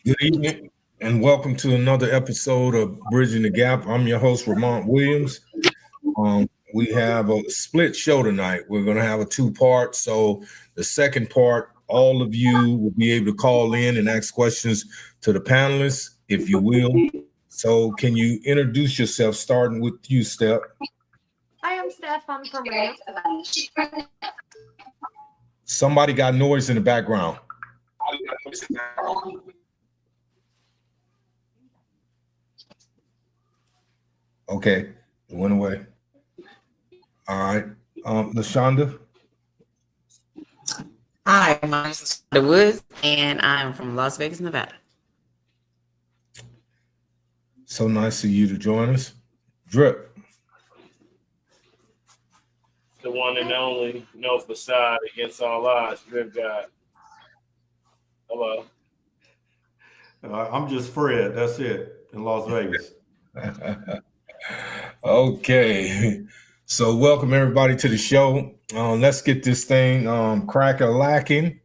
Good evening, and welcome to another episode of Bridging the Gap. I'm your host, Ramont Williams. We have a split show tonight. We're going to have a two-part. So the second part, all of you will be able to call in and ask questions to the panelists, if you will. So can you introduce yourself, starting with you, Steph? Hi, I'm Steph. I'm from Reno. Somebody got noise in the background. Okay, it went away. All right, Lashonda. Hi, my name is The Woods, and I'm from Las Vegas, Nevada. So nice of you to join us. Drip. The one and only, no facade against all odds, Drip God. Hello. I'm just Fred. That's it in Las Vegas. Okay, so welcome everybody to the show. Let's get this thing crack-a-lacking,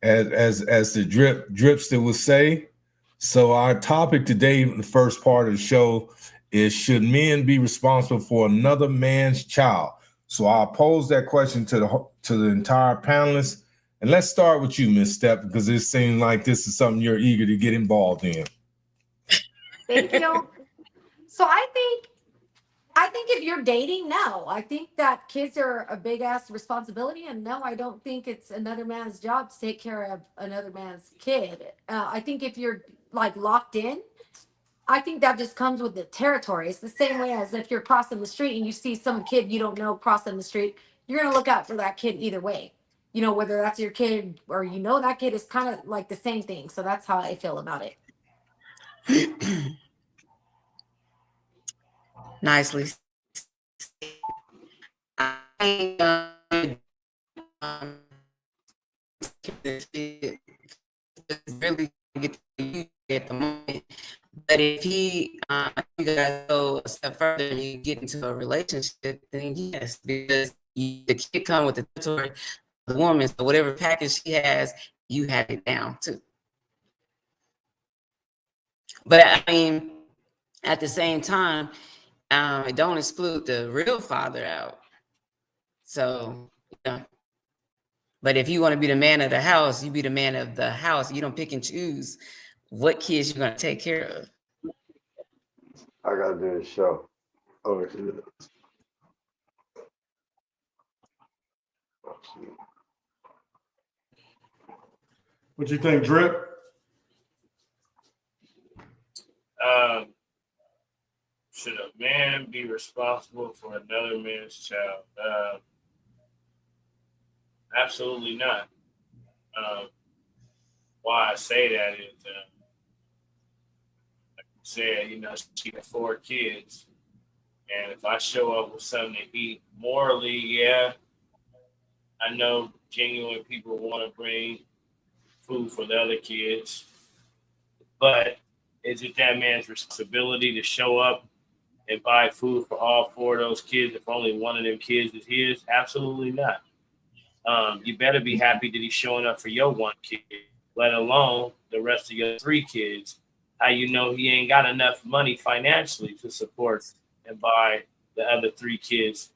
as the dripster would say. So our topic today, in the first part of the show, is should men be responsible for another man's child? So I'll pose that question to the entire panelists, and let's start with you, Miss Steph, because it seems like this is something you're eager to get involved in. Thank you. So I think if you're dating, no. I think that kids are a big ass responsibility, and no, I don't think it's another man's job to take care of another man's kid. I think if you're like locked in, I think that just comes with the territory. It's the same way as if you're crossing the street and you see some kid you don't know crossing the street, you're gonna look out for that kid either way. You know, whether that's your kid or you know that kid is kind of like the same thing. So that's how I feel about it. Nicely said. I really get to you at the moment. But if you guys go a step further and you get into a relationship, then yes, because the kid come with the territory of the woman, so whatever package she has, you have it down too. But I mean, at the same time, it don't exclude the real father out. So, yeah. But if you want to be the man of the house, you be the man of the house. You don't pick and choose what kids you're going to take care of. I gotta do this show. Over here. What you think, Drip? Should a man be responsible for another man's child? Absolutely not. Why I say that is, like you said, she got 4 kids, and if I show up with something to eat, morally, yeah, I know genuine people want to bring food for the other kids, but is it that man's responsibility to show up and buy food for all 4 of those kids if only one of them kids is his? Absolutely not. You better be happy that he's showing up for your 1 kid, let alone the rest of your 3 kids. How you know he ain't got enough money financially to support and buy the other 3 kids,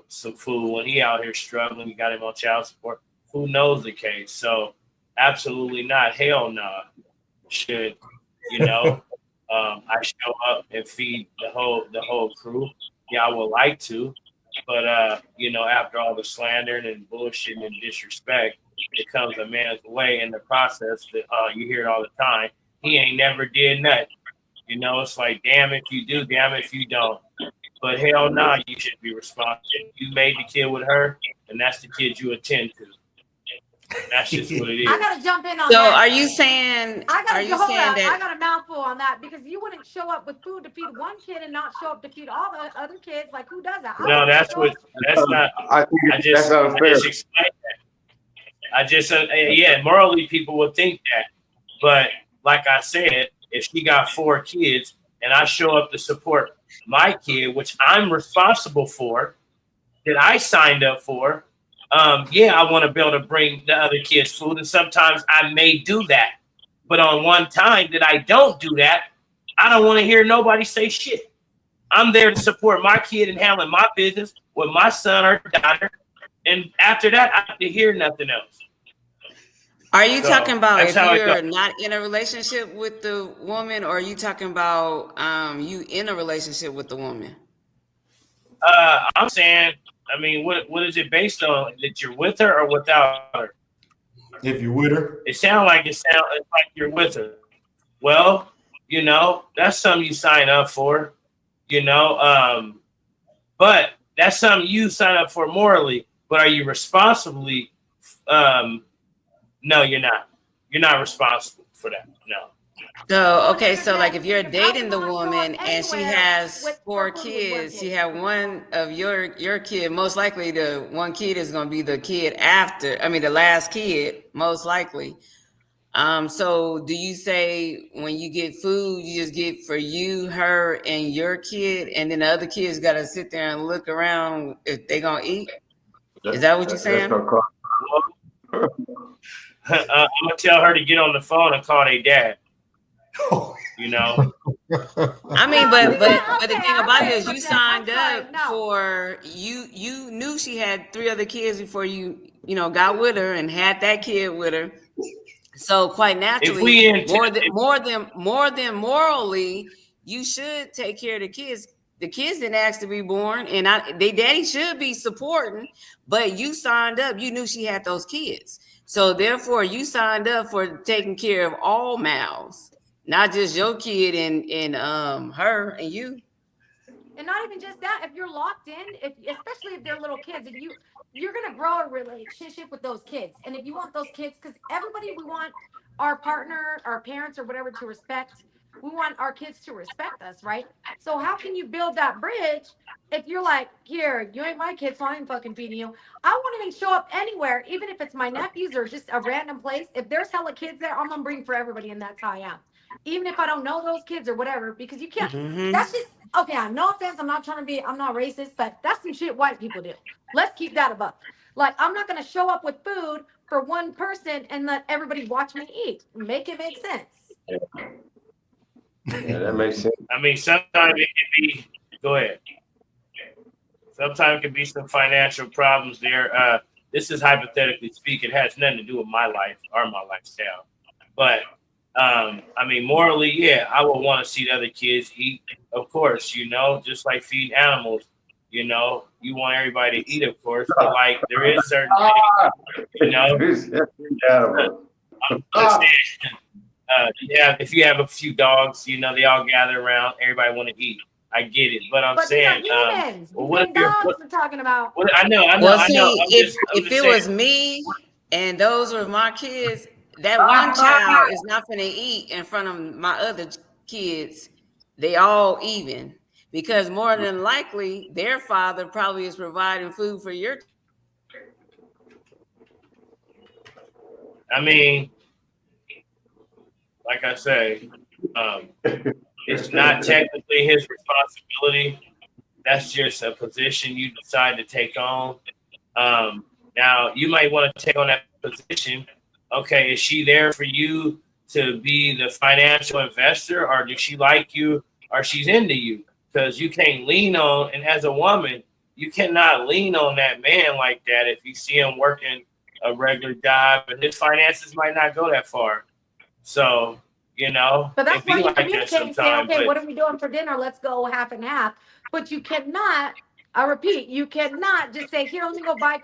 some food when he out here struggling, you got him on child support. Who knows the case? So absolutely not. Hell no. Should, I show up and feed the whole crew? Yeah, I would like to. But, after all the slandering and bullshit and disrespect, it comes a man's way in the process that you hear it all the time. He ain't never did nothing. It's like, damn if you do, damn if you don't. But hell no, you should be responsible. You made the kid with her, and that's the kid you attend to. That's just what it is. I gotta jump in on So that. are you saying I that got a mouthful on that because you wouldn't show up with food to feed 1 kid and not show up to feed all the other kids. Like, who does that? No, that's not. I think that's unfair. I just explained that. Morally, people would think that. But like I said, if she got 4 kids and I show up to support my kid, which I'm responsible for, that I signed up for, I want to be able to bring the other kids food. And sometimes I may do that. But on one time that I don't do that, I don't want to hear nobody say shit. I'm there to support my kid and handling my business with my son or daughter. And after that, I have to hear nothing else. Are you So, talking about that's if how it you're goes. not in a relationship with the woman, or are you talking about you in a relationship with the woman? I'm saying, I mean, what is it based on? That you're with her or without her? If you're with her, It sounds like you're with her. Well, you know, that's something you sign up for, you know. But that's something you sign up for morally. But are you responsibly? No, you're not. You're not responsible for that. No. So, okay, If so you're like if you're dating, how dating you the gonna show up woman and she anywhere has with 4 for food with one kids, she kid? have one of your kid, most likely the one kid is going to be the kid after, I mean, the last kid, most likely. So do you say when you get food, you just get for you, her, and your kid, and then the other kids got to sit there and look around if they going to eat? Is that what you're saying? That's gonna cost. I'm gonna tell her to get on the phone and call their dad. You know. I mean, but the thing about it is, you I'm signed sorry, up no. for you knew she had 3 other kids before you got with her and had that kid with her. So quite naturally, more than morally, you should take care of the kids. The kids didn't ask to be born, and they daddy should be supporting, but you signed up. You knew she had those kids, so therefore you signed up for taking care of all mouths, not just your kid and her and you. And not even just that, if you're locked in, especially if they're little kids, and you're gonna grow a relationship with those kids. And if you want those kids, because everybody, we want our partner, our parents, or whatever to respect. We want our kids to respect us, right? So how can you build that bridge if you're like, here, you ain't my kid, so I ain't fucking feeding you. I won't even show up anywhere, even if it's my nephews or just a random place. If there's hella kids there, I'm gonna bring for everybody, and that's how I am. Even if I don't know those kids or whatever, because you can't. That's just okay. No offense. I'm not racist, but that's some shit white people do. Let's keep that above. Like, I'm not gonna show up with food for one person and let everybody watch me eat. Make it make sense. Yeah, that makes sense. I mean, sometimes it can be. Go ahead. Sometimes it can be some financial problems there. This is hypothetically speaking. It has nothing to do with my life or my lifestyle. But I mean, morally, yeah, I would want to see the other kids eat. Of course, you know, just like feeding animals. You know, you want everybody to eat, of course. But like, there is certain things, you know. Yeah, if you have a few dogs, you know, they all gather around. Everybody want to eat. I get it, but I'm saying, humans. what if dogs we're talking about? I know. Well, see, I'm if just it saying. was me and those were my kids, that one child is not going to eat in front of my other kids. They all even, because more than likely their father probably is providing food for your. I mean, like I say, it's not technically his responsibility. That's just a position you decide to take on. Now, you might want to take on that position. Okay, is she there for you to be the financial investor, or does she like you, or she's into you? Because you can't lean on, and as a woman, you cannot lean on that man like that if you see him working a regular job, and his finances might not go that far. So, you know, but that's why you like communicate and say, okay, what are we doing for dinner? Let's go half and half. But you cannot, I repeat, you cannot just say, here, let me go buy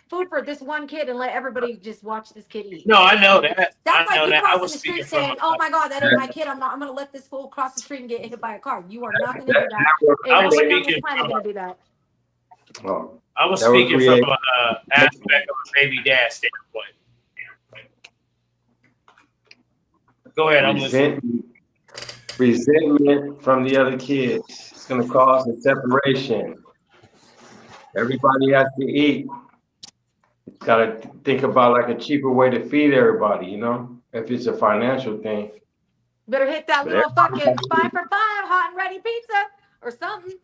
food for this one kid and let everybody just watch this kid eat. No, I know that. That's I like you I crossing was the street speaking saying, oh my God, that ain't my kid. I'm gonna let this fool cross the street and get hit by a car. You are not gonna do that. I was Everybody on this speaking planet gonna do that. Oh, I was That would speaking create- from an aspect of a baby dad standpoint. Go ahead, I'm listening. resentment from the other kids. It's gonna cause a separation. Everybody has to eat. It's gotta think about like a cheaper way to feed everybody, you know, if it's a financial thing. Better hit that little fucking 5 for 5 hot and ready pizza or something.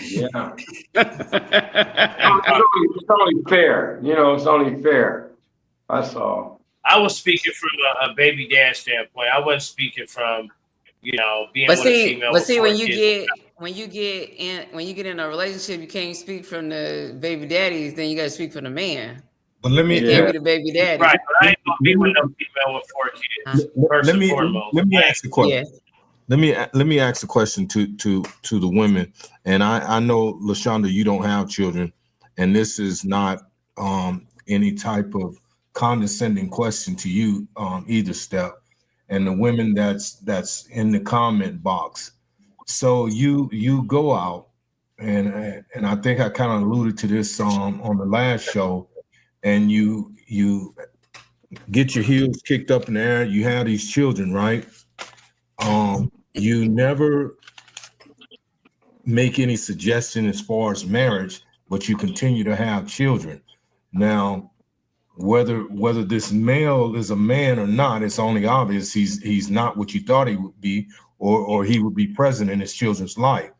Yeah. It's only fair, you know, it's only fair. That's all. I was speaking from a baby dad standpoint. I wasn't speaking from, being But with a see, female. but with see, 4 when you kids. get in a relationship, you can't speak from the baby daddies. Then you got to speak from the man. But let You me can't Yeah. be the baby daddy. Right, but I ain't gonna be let with me no female with 4 kids. First let and me foremost, let me ask the question. Yeah. Let me ask the question to the women. And I know, LaShonda, you don't have children, and this is not any type of condescending question to you either, Step. And the women that's in the comment box. So you go out, and I think I kind of alluded to this on the last show, and you get your heels kicked up in the air. You have these children, right? You never make any suggestion as far as marriage, but you continue to have children. Now, whether this male is a man or not, it's only obvious he's not what you thought he would be, or he would be present in his children's life,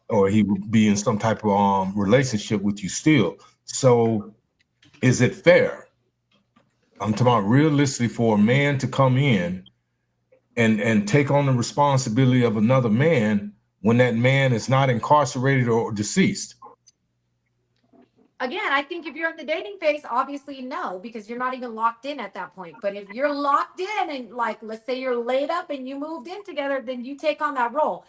or he would be in some type of relationship with you still. So, is it fair? I'm talking about realistically for a man to come in and take on the responsibility of another man when that man is not incarcerated or deceased. Again, I think if you're in the dating phase, obviously no, because you're not even locked in at that point. But if you're locked in and like, let's say you're laid up and you moved in together, then you take on that role.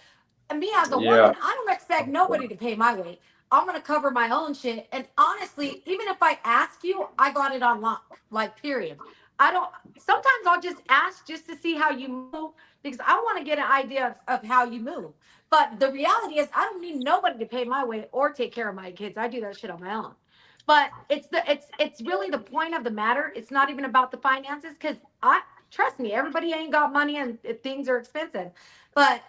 And me as a Yeah. woman, I don't expect nobody to pay my way. I'm gonna cover my own shit. And honestly, even if I ask you, I got it on lock. Like, period. I don't. Sometimes I'll just ask just to see how you move because I want to get an idea of how you move. But the reality is, I don't need nobody to pay my way or take care of my kids. I do that shit on my own. But it's really the point of the matter. It's not even about the finances because I trust me, everybody ain't got money and things are expensive. But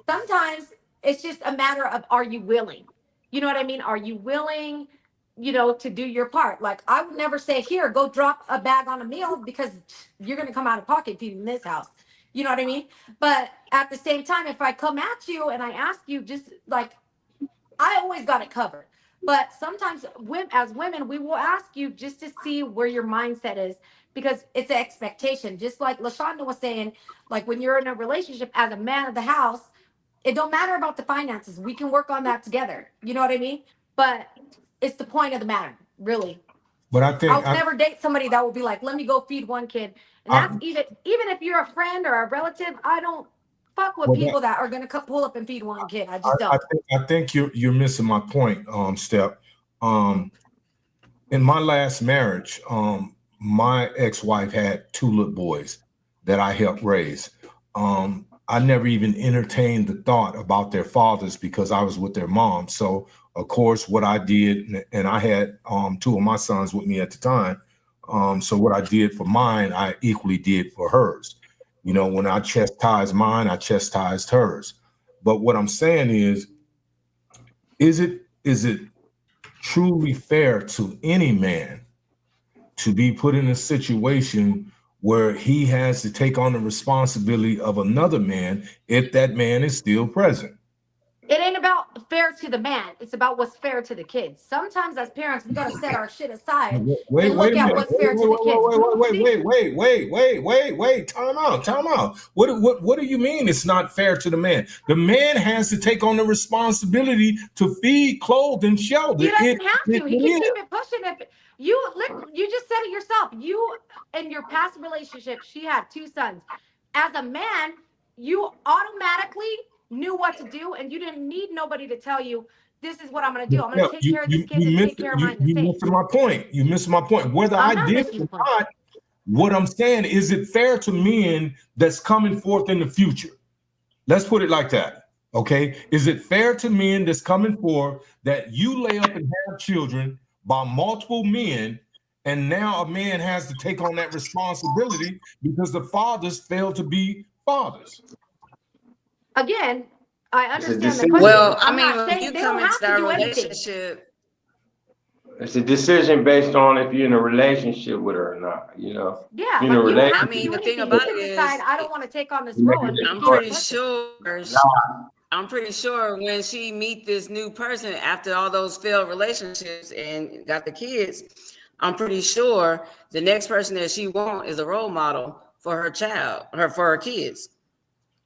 sometimes it's just a matter of, are you willing? You know what I mean? Are you willing, to do your part? Like, I would never say, here, go drop a bag on a meal because you're going to come out of pocket feeding this house. You know what I mean? But at the same time, if I come at you and I ask you, just like, I always got it covered. But sometimes as women, we will ask you just to see where your mindset is because it's an expectation. Just like LaShonda was saying, like when you're in a relationship as a man of the house, it don't matter about the finances. We can work on that together. You know what I mean? But it's the point of the matter, really. But I think I'll never date somebody that will be like, let me go feed one kid. And that's even if you're a friend or a relative, I don't fuck with people that are gonna pull up and feed one kid. I just don't. I think you're missing my point, Step. In my last marriage, my ex-wife had 2 little boys that I helped raise. I never even entertained the thought about their fathers because I was with their mom. So of course, what I did, and I had 2 of my sons with me at the time. So what I did for mine, I equally did for hers. When I chastised mine, I chastised hers. But what I'm saying is it truly fair to any man to be put in a situation where he has to take on the responsibility of another man if that man is still present? It ain't about fair to the man. It's about what's fair to the kids. Sometimes as parents, we got to set our shit aside and look at what's fair to the kids. Wait. Time out. What do you mean it's not fair to the man? The man has to take on the responsibility to feed, clothe, and shelter. He doesn't have to. He can keep it pushing. If you just said it yourself. You, in your past relationship, she had 2 sons. As a man, you automatically knew what to do, and you didn't need nobody to tell you, this is what I'm going to do. I'm going to take care of this kid and take care of mine. You missed my point. You missed my point. Whether I did or not, what I'm saying is, it fair to men that's coming forth in the future? Let's put it like that. Okay. Is it fair to men that's coming forth that you lay up and have children by multiple men, and now a man has to take on that responsibility because the fathers failed to be fathers? Again, I understand the question. Well, I'm not saying they don't have to do anything. It's a decision based on if you're in a relationship with her or not, Yeah, but you don't have to the do thing anything. about You can it decide, is, I don't want to take on this role. I'm pretty sure when she meet this new person after all those failed relationships and got the kids, I'm pretty sure the next person that she wants is a role model for her child, for her kids.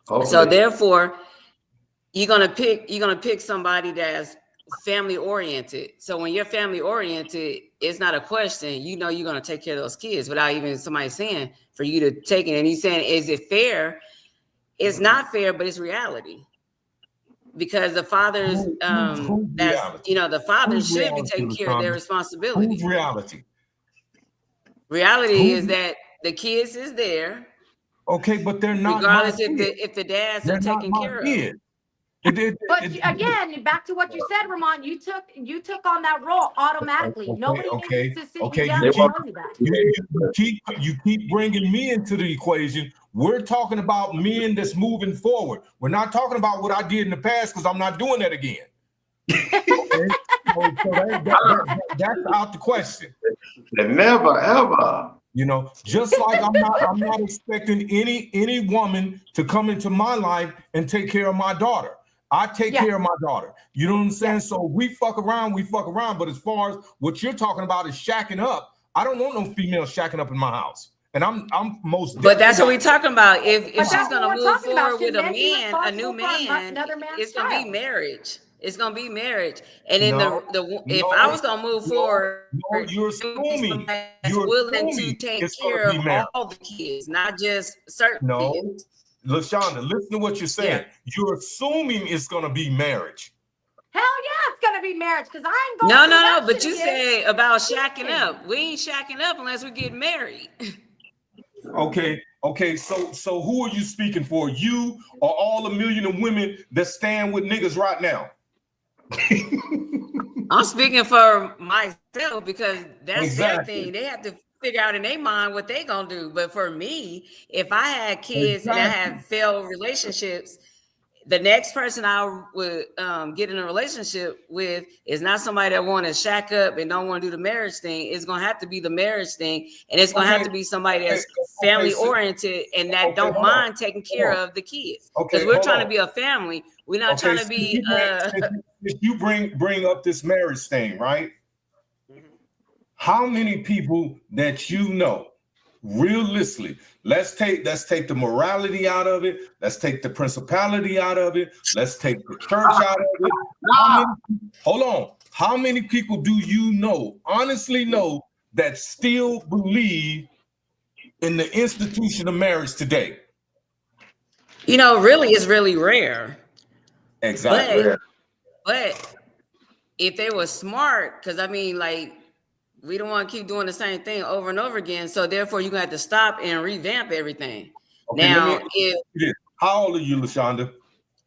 Hopefully. So therefore, you're gonna pick somebody that's family oriented. So when you're family oriented, it's not a question. You know you're gonna take care of those kids without even somebody saying for you to take it. And he's saying, is it fair? It's not fair, but it's reality. Because the fathers, the fathers should be taking care of their responsibility. Who's reality? Reality is that the kids is there. Okay, but they're not. Regardless if the dads are taking care of. But again, back to what you said, Ramon, you took on that role automatically. Nobody needs to sit you down and tell you that. You keep bringing me into the equation. We're talking about men that's moving forward. We're not talking about what I did in the past because I'm not doing that again. Okay? So that's out the question. Never ever. You know, just like I'm not expecting any woman to come into my life and take care of my daughter. I take care of my daughter. You know what I'm saying? So we fuck around. But as far as what you're talking about is shacking up, I don't want no female shacking up in my house. And I'm most. But that's what we're talking about. If she's gonna move forward with a new man, it's gonna be marriage. It's gonna be marriage. And then if I was gonna move forward, you're assuming that's willing to take care of all the kids, not just certain kids. LaShonda, listen to what you're saying. Yeah. You're assuming it's gonna be marriage. Hell yeah, it's gonna be marriage because I ain't going. No. But you said about shacking up. We ain't shacking up unless we get married. Okay. So who are you speaking for? You or all the million of women that stand with niggas right now? I'm speaking for myself because that's their thing. They have to figure out in their mind what they gonna do. But for me, if I had kids and I had failed relationships, the next person I would get in a relationship with is not somebody that want to shack up and don't want to do the marriage thing. It's gonna have to be the marriage thing, and it's gonna have to be somebody that's family oriented and that don't mind taking care of the kids. Because we're trying to be a family. We're not trying to be. You bring up this marriage thing, right? How many people that you know, realistically, let's take the morality out of it. Let's take the principality out of it. Let's take the church out of it. Hold on. How many people do you know, honestly know, that still believe in the institution of marriage today? Really, it's really rare. Exactly. But if they were smart, because we don't want to keep doing the same thing over and over again. So therefore, you're gonna have to stop and revamp everything. Okay, now, how old are you, LaShonda?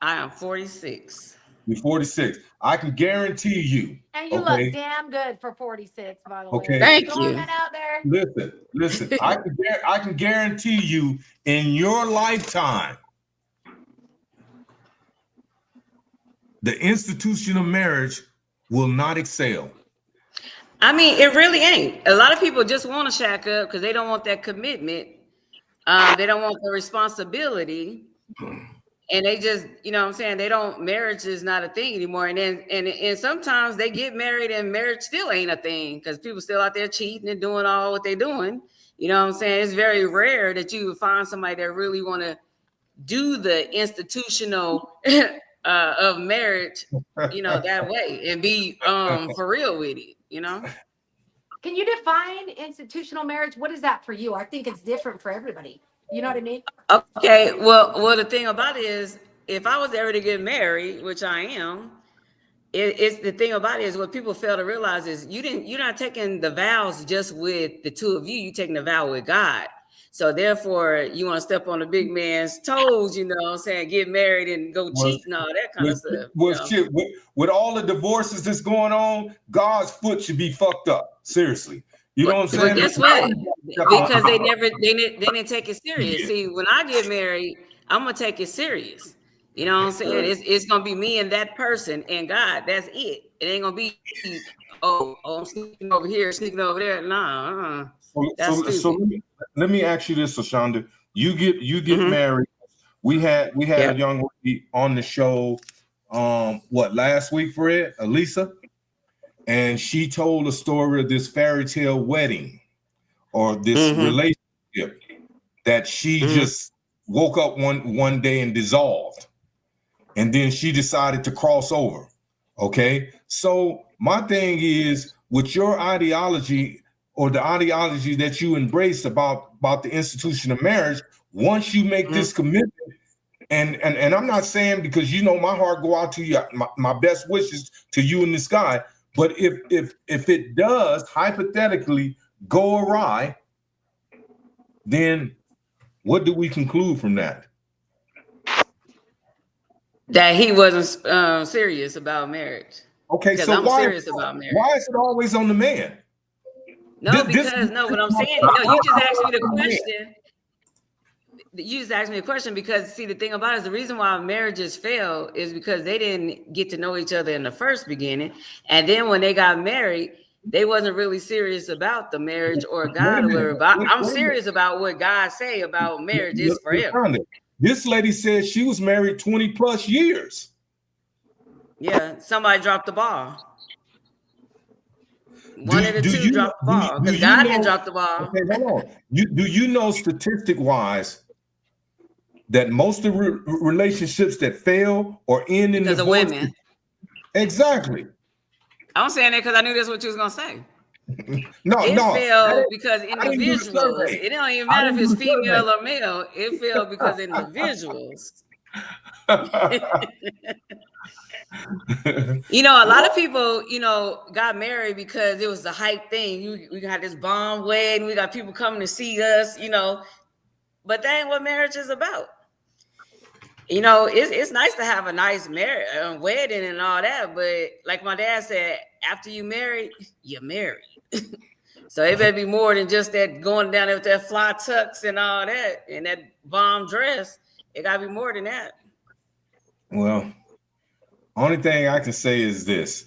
I am 46. You're 46. I can guarantee you. And you look damn good for 46, by the way. Okay. Thank you. That out there. Listen. I can guarantee you in your lifetime, the institution of marriage will not excel. It really ain't. A lot of people just want to shack up because they don't want that commitment. They don't want the responsibility. And they just, marriage is not a thing anymore. And sometimes they get married and marriage still ain't a thing because people still out there cheating and doing all what they're doing. You know what I'm saying? It's very rare that you find somebody that really want to do the institutional of marriage, that way and be for real with it. Can you define institutional marriage? What is that for you? I think it's different for everybody. You know what I mean? Okay. Well, the thing about it is, if I was ever to get married, which I am, it's the thing about it is what people fail to realize is you're not taking the vows just with the two of you. You're taking the vow with God. So therefore, you want to step on the big man's toes, get married and go cheat and all that kind of stuff. With all the divorces that's going on, God's foot should be fucked up. Seriously. You know what I'm saying? Guess what? Because they didn't take it serious. Yeah. See, when I get married, I'm going to take it serious. You know what I'm saying? It's going to be me and that person and God. That's it. It ain't going to be, I'm sneaking over here, sneaking over there. Nah. So let me ask you this, LaShonda. You get married. We had a young lady on the show last week, Fred, Elisa. and she told a story of this fairy tale wedding or this relationship that she just woke up one day and dissolved, and then she decided to cross over. Okay, so my thing is, with your ideology or the ideology that you embrace about the institution of marriage, once you make this commitment, and I'm not saying, because you know my heart go out to you, my best wishes to you and this guy, but if it does hypothetically go awry, then what do we conclude from that? That he wasn't serious about marriage. Okay, Because so I'm serious about marriage. why is it always on the man? No, what I'm saying, no, you just asked me the question. You just asked me a question because, see, the thing about it is the reason why marriages fail is because they didn't get to know each other in the first beginning. And then when they got married, they wasn't really serious about the marriage or God or whatever. But I'm serious about what God say about marriage is forever. This lady said she was married 20 plus years. Yeah, somebody dropped the ball. One of the two dropped the ball because God didn't drop the ball. Okay, hold on. Do you know statistic wise that most of the relationships that fail or end in because of divorce, women? Exactly. I'm saying that because I knew that's what you was gonna say. No, it failed because didn't do the individuals. survey. It don't even matter if it's female or male. It failed because individuals. You know, a lot of people, you know, got married because it was the hype thing. We got this bomb wedding. We got people coming to see us, you know, but that ain't what marriage is about. You know, it's nice to have a nice wedding and all that, but like my dad said, after you married, you're married. So it better be more than just that going down there with that fly tux and all that and that bomb dress. It gotta be more than that. Well, only thing I can say is this: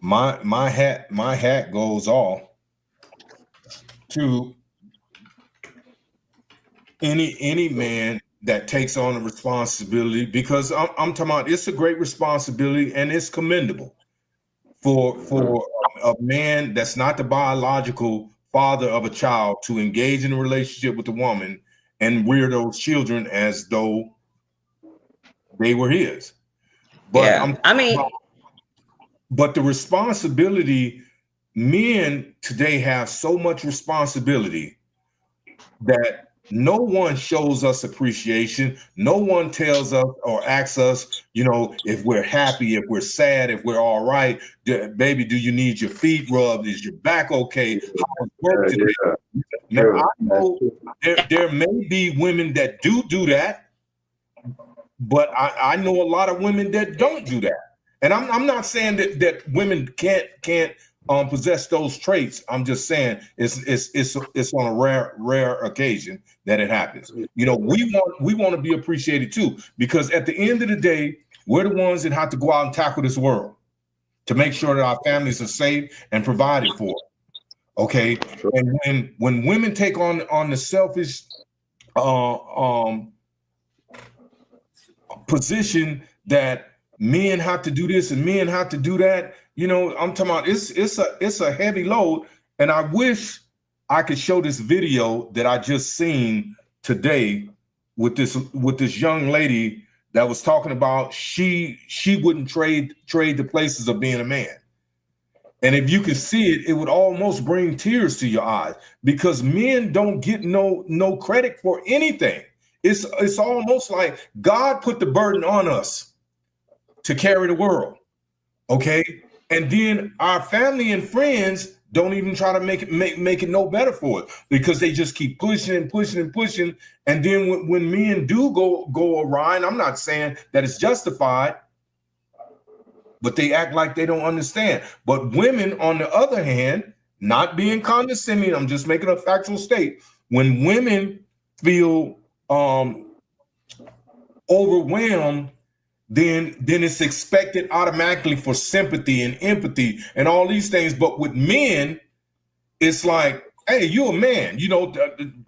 my hat goes off to any man that takes on a responsibility, because I'm talking about it's a great responsibility and it's commendable for a man that's not the biological father of a child to engage in a relationship with a woman and rear those children as though they were his. But yeah, but the responsibility, men today have so much responsibility that no one shows us appreciation. No one tells us or asks us, you know, if we're happy, if we're sad, if we're all right. Baby, do you need your feet rubbed? Is your back okay? How was work today? Now, I know there may be women that do that, but I know a lot of women that don't do that. And I'm not saying that women can't possess those traits. I'm just saying it's on a rare occasion that it happens. You know, we want to be appreciated too, because at the end of the day, we're the ones that have to go out and tackle this world to make sure that our families are safe and provided for. Okay, and when women take on the selfish position that men have to do this and men have to do that, you know, I'm talking about it's a heavy load. And I wish I could show this video that I just seen today with this young lady that was talking about she wouldn't trade the places of being a man. And if you could see it, it would almost bring tears to your eyes, because men don't get no credit for anything. It's almost like God put the burden on us to carry the world, okay? And then our family and friends don't even try to make it no better for it, because they just keep pushing and pushing and pushing. And then when men do go awry, and I'm not saying that it's justified, but they act like they don't understand. But women, on the other hand, not being condescending, I'm just making a factual state. When women feel overwhelmed, then it's expected automatically for sympathy and empathy and all these things. But with men, it's like, hey, you're a man, you know,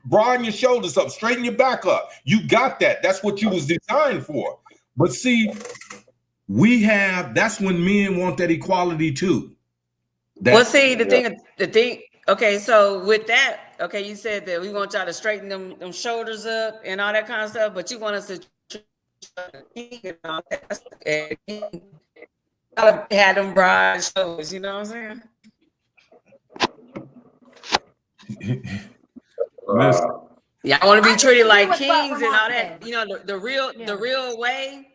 broaden your shoulders up, straighten your back up. You got that. That's what you was designed for. But see, that's when men want that equality too. Well, see, the thing. Okay, so with that, okay, you said that we want y'all to straighten them shoulders up and all that kind of stuff, but you want us to have them broad shoulders. You know what I'm saying? Listen, Yeah, I want to be treated like with what kings and all Vermont that. said. You know, the real way.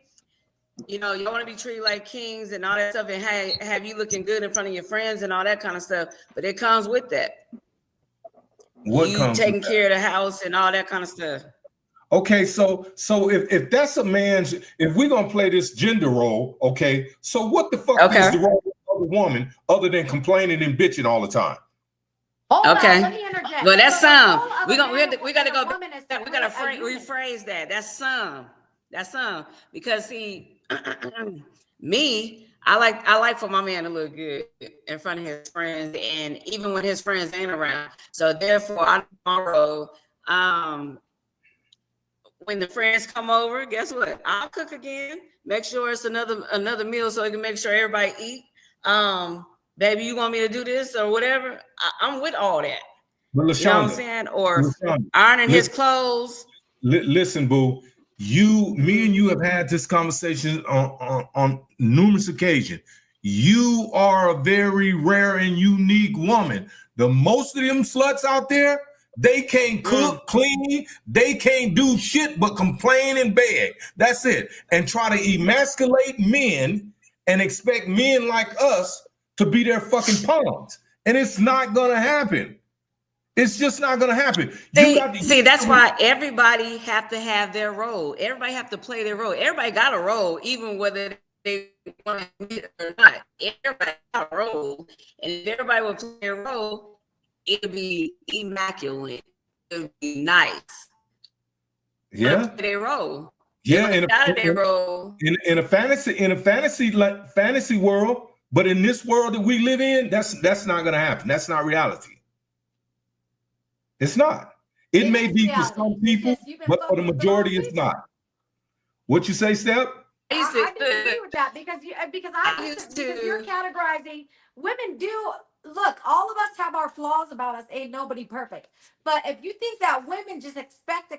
You know, you want to be treated like kings and all that stuff, and have you looking good in front of your friends and all that kind of stuff. But it comes with that. what You comes taking with that? care of the house and all that kind of stuff. Okay, so if that's a man's, if we're gonna play this gender role, okay, so what the fuck Okay. is the role of a woman other than complaining and bitching all the time? Hold Okay. on, let me interject. Well, that's So the some. role of We a got man we got to within a go. woman is We got to create a unit. rephrase that. That's some. That's some. Because see, me, I like for my man to look good in front of his friends, and even when his friends ain't around. So therefore, I tomorrow, when the friends come over, guess what? I'll cook again. Make sure it's another meal so I can make sure everybody eat. Baby, you want me to do this or whatever? I'm with all that. But You know what I'm LaShonda, saying? Or LaShonda, ironing his listen. clothes. Listen, boo, me and you have had this conversation on numerous occasions. You are a very rare and unique woman. The most of them sluts out there, they can't cook, clean, they can't do shit but complain and beg. That's it. And try to emasculate men and expect men like us to be their fucking pawns. And it's not gonna happen. It's just not gonna happen. See, that's why everybody have to have their role. Everybody have to play their role. Everybody got a role, even whether they want to admit it or not. Everybody got a role, and if everybody would play their role, it'll be immaculate. It'll be nice. Yeah, Play their role. yeah. Out of their role. In a fantasy world, but in this world that we live in, that's not gonna happen. That's not reality. It's not. It may be for some people, but for the majority, it's not. What you say, Steph? I disagree with that because you're categorizing women. Look, all of us have our flaws about us. Ain't nobody perfect. But if you think that women just expect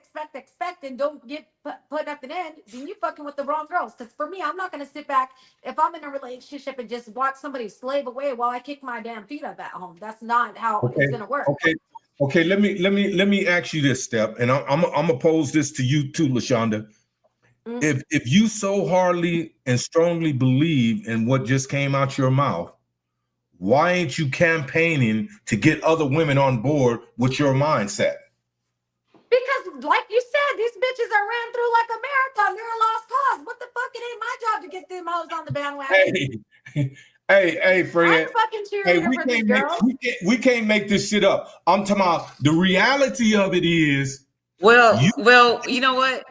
and don't get put nothing in, then you fucking with the wrong girls. Because for me, I'm not gonna sit back if I'm in a relationship and just watch somebody slave away while I kick my damn feet up at home. That's not how it's gonna work. Okay. Let me ask you this, Steph, and I'm gonna pose this to you too, LaShonda. If you so hardly and strongly believe in what just came out your mouth, why ain't you campaigning to get other women on board with your mindset? Because, like you said, these bitches are ran through like a marathon. They're a lost cause. What the fuck? It ain't my job to get them hoes on the bandwagon. Hey, Fred. I'm fucking cheerleader for these girls. We can't make this shit up. I'm talking about the reality of it is. Well, you know what?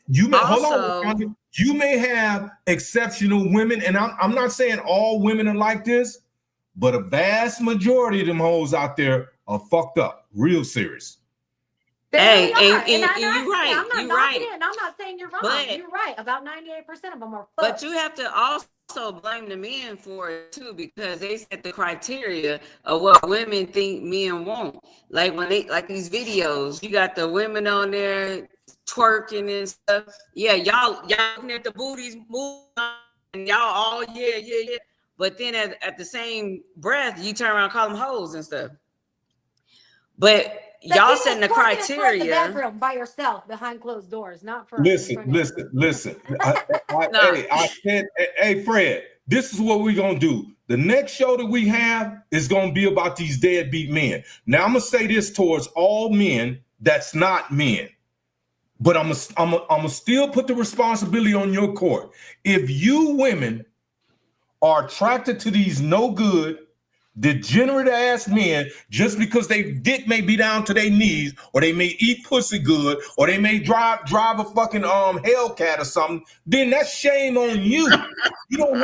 You may Also, hold on. You may have exceptional women, and I'm not saying all women are like this, but a vast majority of them hoes out there are fucked up, real serious. Hey, and you're right. I'm not You're knocking right. it, and I'm not saying you're wrong. But you're right. About 98% of them are fucked. But you have to also blame the men for it too, because they set the criteria of what women think men want. Like when they like these videos, you got the women on there twerking and stuff. Yeah, y'all looking at the booties moving, and y'all all yeah. But then at the same breath, you turn around and call them hoes and stuff. But y'all setting the criteria. In the bedroom by yourself behind closed doors, not for. Listen. I said, hey, Fred, this is what we're gonna do. The next show that we have is gonna be about these deadbeat men. Now I'm gonna say this towards all men that's not men, but I'm gonna still put the responsibility on your court. If you women are attracted to these no good, degenerate ass men just because they dick may be down to their knees, or they may eat pussy good, or they may drive a fucking Hellcat or something, then that's shame on you. You don't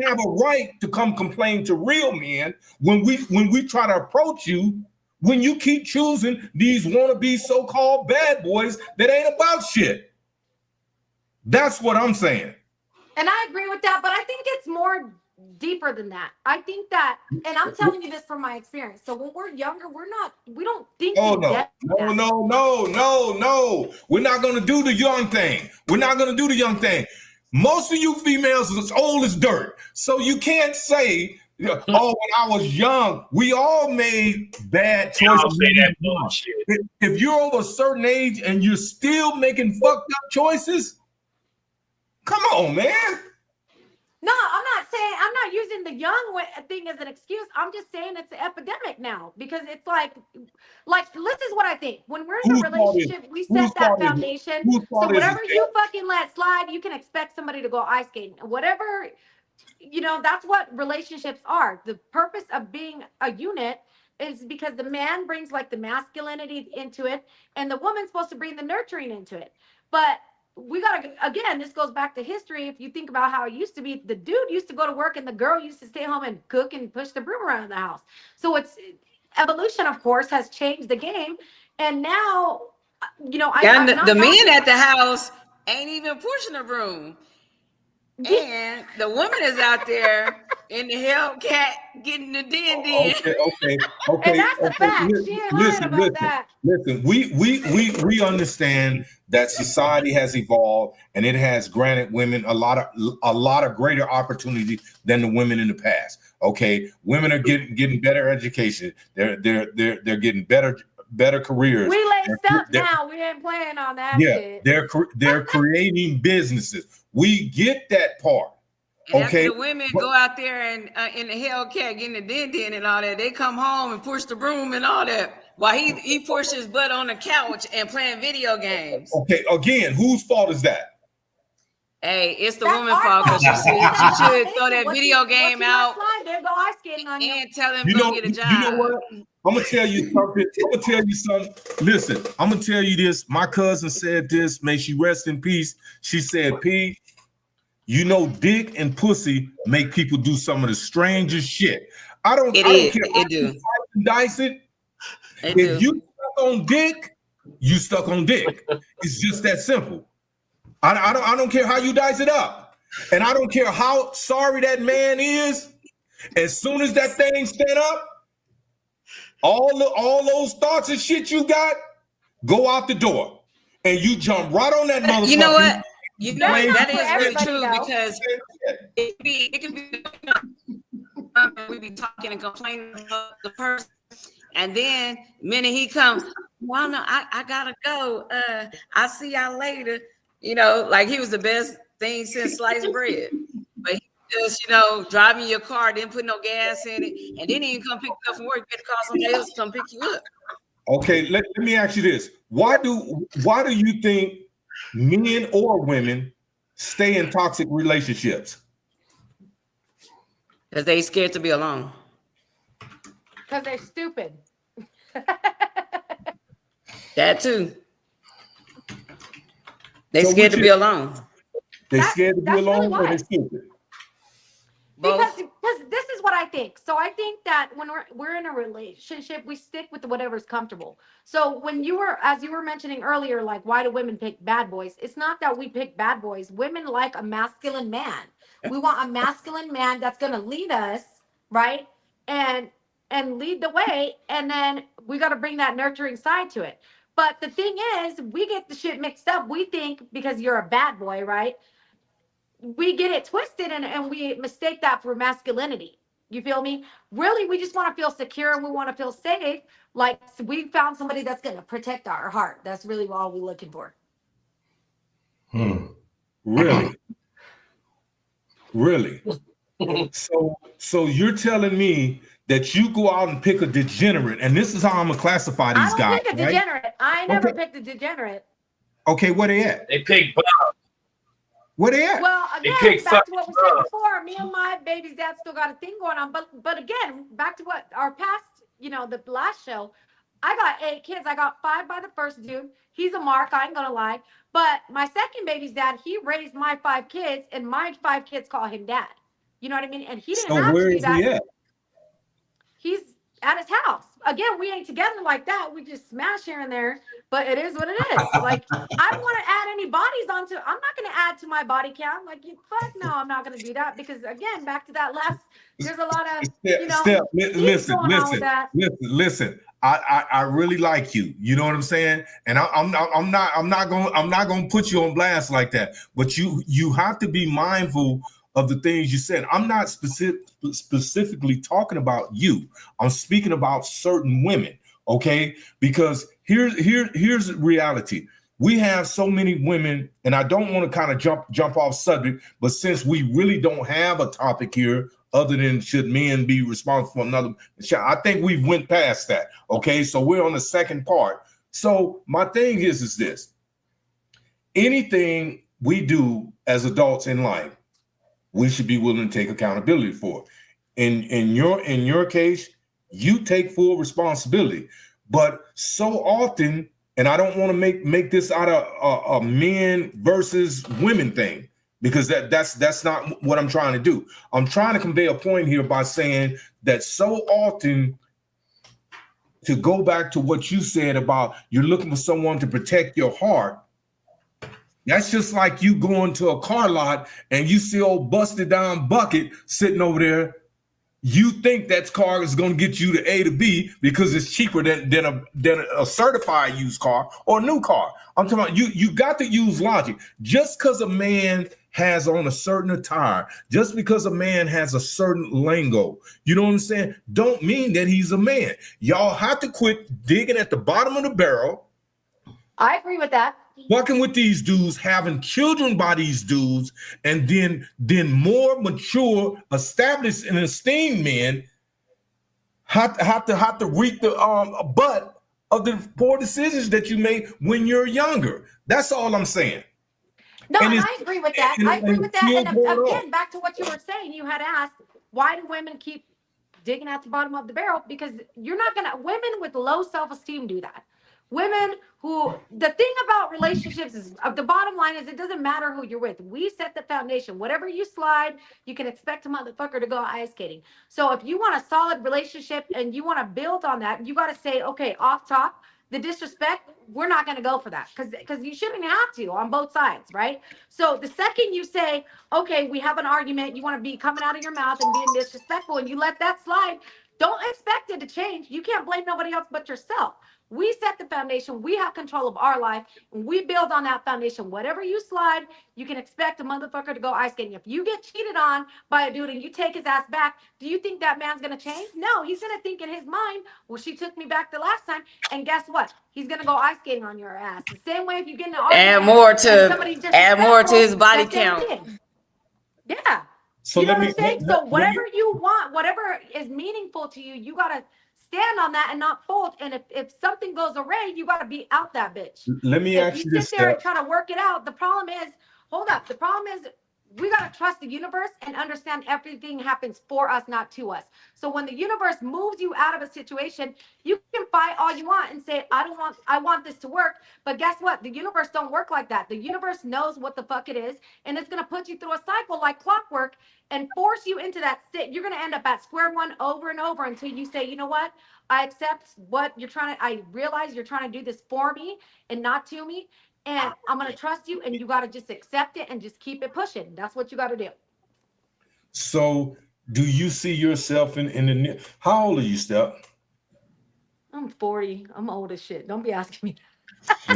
have a right to come complain to real men when we try to approach you, when you keep choosing these wannabe so-called bad boys that ain't about shit. That's what I'm saying. And I agree with that, but I think it's more deeper than that. I think that, and I'm telling you this from my experience. So when we're younger, we don't think Oh in no, depth. no. We're not gonna do the young thing. Most of you females is as old as dirt. So you can't say, oh, when I was young, we all made bad Y'all choices. say that bullshit. If you're over a certain age and you're still making fucked up choices, come on, man. No, I'm not using the young thing as an excuse. I'm just saying it's an epidemic now because it's like this is what I think. When we're in Whose a fault is relationship, we whose set that fault is it? foundation. Whose So fault is whatever it? you fucking let slide, you can expect somebody to go ice skating. Whatever, that's what relationships are. The purpose of being a unit is because the man brings like the masculinity into it, and the woman's supposed to bring the nurturing into it. But we gotta, again, this goes back to history. If you think about how it used to be, the dude used to go to work and the girl used to stay home and cook and push the broom around the house. So it's evolution, of course, has changed the game. And now, And the men at the house ain't even pushing the broom. And the woman is out there in the Hellcat getting the din. Okay. And that's the fact. She ain't lying about that. Listen, we understand that society has evolved and it has granted women a lot of greater opportunity than the women in the past. Okay, women are getting better education. They're getting better careers. We laced up now. We ain't playing on that shit. They're creating businesses. We get that part. And okay, after the women go out there and in the Hellcat getting the din and all that, they come home and push the broom and all that while he pushes his butt on the couch and playing video games. Okay, again, whose fault is that? Hey, it's the woman's fault because she should throw that video game out and go ice skating on you. and tell him go get a job. You know what? I'm gonna tell you something. Listen, I'm gonna tell you this. My cousin said this. May she rest in peace. She said, "P, you know, dick and pussy make people do some of the strangest shit. I don't care. It do. Dice it. If you stuck on dick, you stuck on dick. It's just that simple. I don't care how you dice it up, and I don't care how sorry that man is. As soon as that thing stand up, all those thoughts and shit you got go out the door, and you jump right on that motherfucker. You know what? You know that is really true though. because it can be we be talking and complaining about the person, and then minute he comes, well, no, I gotta go. I'll see y'all later. You know, like he was the best thing since sliced bread. But he just, driving your car, didn't put no gas in it, and didn't even come pick you up from work. You had to call somebody else to come pick you up. Okay, let me ask you this: Why do you think men or women stay in toxic relationships? Because they scared to be alone. Because they're stupid. That too. They scared to be alone. They scared to be alone, really or they stupid? Because this is what I think. So I think that when we're in a relationship, we stick with whatever's comfortable. So when as you were mentioning earlier, like why do women pick bad boys? It's not that we pick bad boys. Women like a masculine man. We want a masculine man that's gonna lead us, right? And lead the way. And then we got to bring that nurturing side to it. But the thing is, we get the shit mixed up. We think because you're a bad boy, right? We get it twisted and we mistake that for masculinity. You feel me? Really, we just want to feel secure and we want to feel safe. Like we found somebody that's going to protect our heart. That's really all we're looking for. Really? Really? So you're telling me that you go out and pick a degenerate, and this is how I'm gonna classify these guys. I don't pick a degenerate. Right? I never picked a degenerate. Okay, where they at? They pick Bob. Where they at? Well, again, back to what we said before. Me and my baby's dad still got a thing going on, but again, back to what our past, the last show. I got 8 kids. I got 5 by the first dude. He's a mark. I ain't gonna lie. But my second baby's dad, he raised my 5 kids, and my 5 kids call him dad. You know what I mean? And he didn't have to do that. He at? at his house. Again, we ain't together like that. We just smash here and there, but it is what it is. Like, I don't want to add any bodies onto, I'm not going to add to my body count. Like, fuck no, I'm not going to do that because, again, back to that last, there's a lot of, you know, Steph, things listen, going on with that. listen. I really like you. You know what I'm saying? And I'm not gonna put you on blast like that. But you have to be mindful of the things you said. I'm not specifically talking about you. I'm speaking about certain women. Okay, because here's reality. We have so many women, and I don't want to kind of jump off subject, but since we really don't have a topic here other than should men be responsible for another, I think we went past that. Okay, so we're on the second part. So my thing is this: anything we do as adults in life, we should be willing to take accountability for. In your case, you take full responsibility. But so often, and I don't want to make this out of a men versus women thing, because that's not what I'm trying to do. I'm trying to convey a point here by saying that so often, to go back to what you said about you're looking for someone to protect your heart. That's just like you going to a car lot and you see old busted down bucket sitting over there. You think that car is going to get you to A to B because it's cheaper than a certified used car or a new car. I'm talking about you got to use logic. Just because a man has on a certain attire, just because a man has a certain lingo, you know what I'm saying, don't mean that he's a man. Y'all have to quit digging at the bottom of the barrel. I agree with that. Working with these dudes, having children by these dudes, and then more mature, established and esteemed men have to reap the butt of the poor decisions that you made when you're younger. That's all I'm saying. No, And and I agree with that. I agree with that. And again, back to what you were saying, you had asked, why do women keep digging at the bottom of the barrel? Because you're not gonna, women with low self-esteem do that. Women who, the thing about relationships is, the bottom line is, it doesn't matter who you're with. We set the foundation. Whatever you slide, you can expect a motherfucker to go ice skating. So if you want a solid relationship and you want to build on that, you got to say, okay, off top, the disrespect, we're not going to go for that, because you shouldn't have to on both sides, right? So the second you say, okay, we have an argument, you want to be coming out of your mouth and being disrespectful, and you let that slide, don't expect it to change. You can't blame nobody else but yourself. We set the foundation. We have control of our life, and we build on that foundation. Whatever you slide, you can expect a motherfucker to go ice skating. If you get cheated on by a dude and you take his ass back, do you think that man's going to change? No, he's going to think in his mind, well, she took me back the last time. And guess what? He's going to go ice skating on your ass. The same way if you get in an argument. Add more to his body count. Yeah. So you know what I'm saying? So whatever you want, whatever is meaningful to you, you got to stand on that and not fold. And if something goes awry, you got to be out that bitch. Let me ask you this. If you sit there and try to work it out, the problem is, hold up. The problem is, we got to trust the universe and understand everything happens for us, not to us. So when the universe moves you out of a situation, you can fight all you want and say, I want this to work. But guess what? The universe don't work like that. The universe knows what the fuck it is. And it's going to put you through a cycle like clockwork and force you into that state. You're going to end up at square one over and over until you say, you know what? I accept what you're trying to, I realize you're trying to do this for me and not to me. And I'm going to trust you, and you got to just accept it and just keep it pushing. That's what you got to do. So do you see yourself in the near, how old are you, Steph? I'm 40. I'm old as shit. Don't be asking me.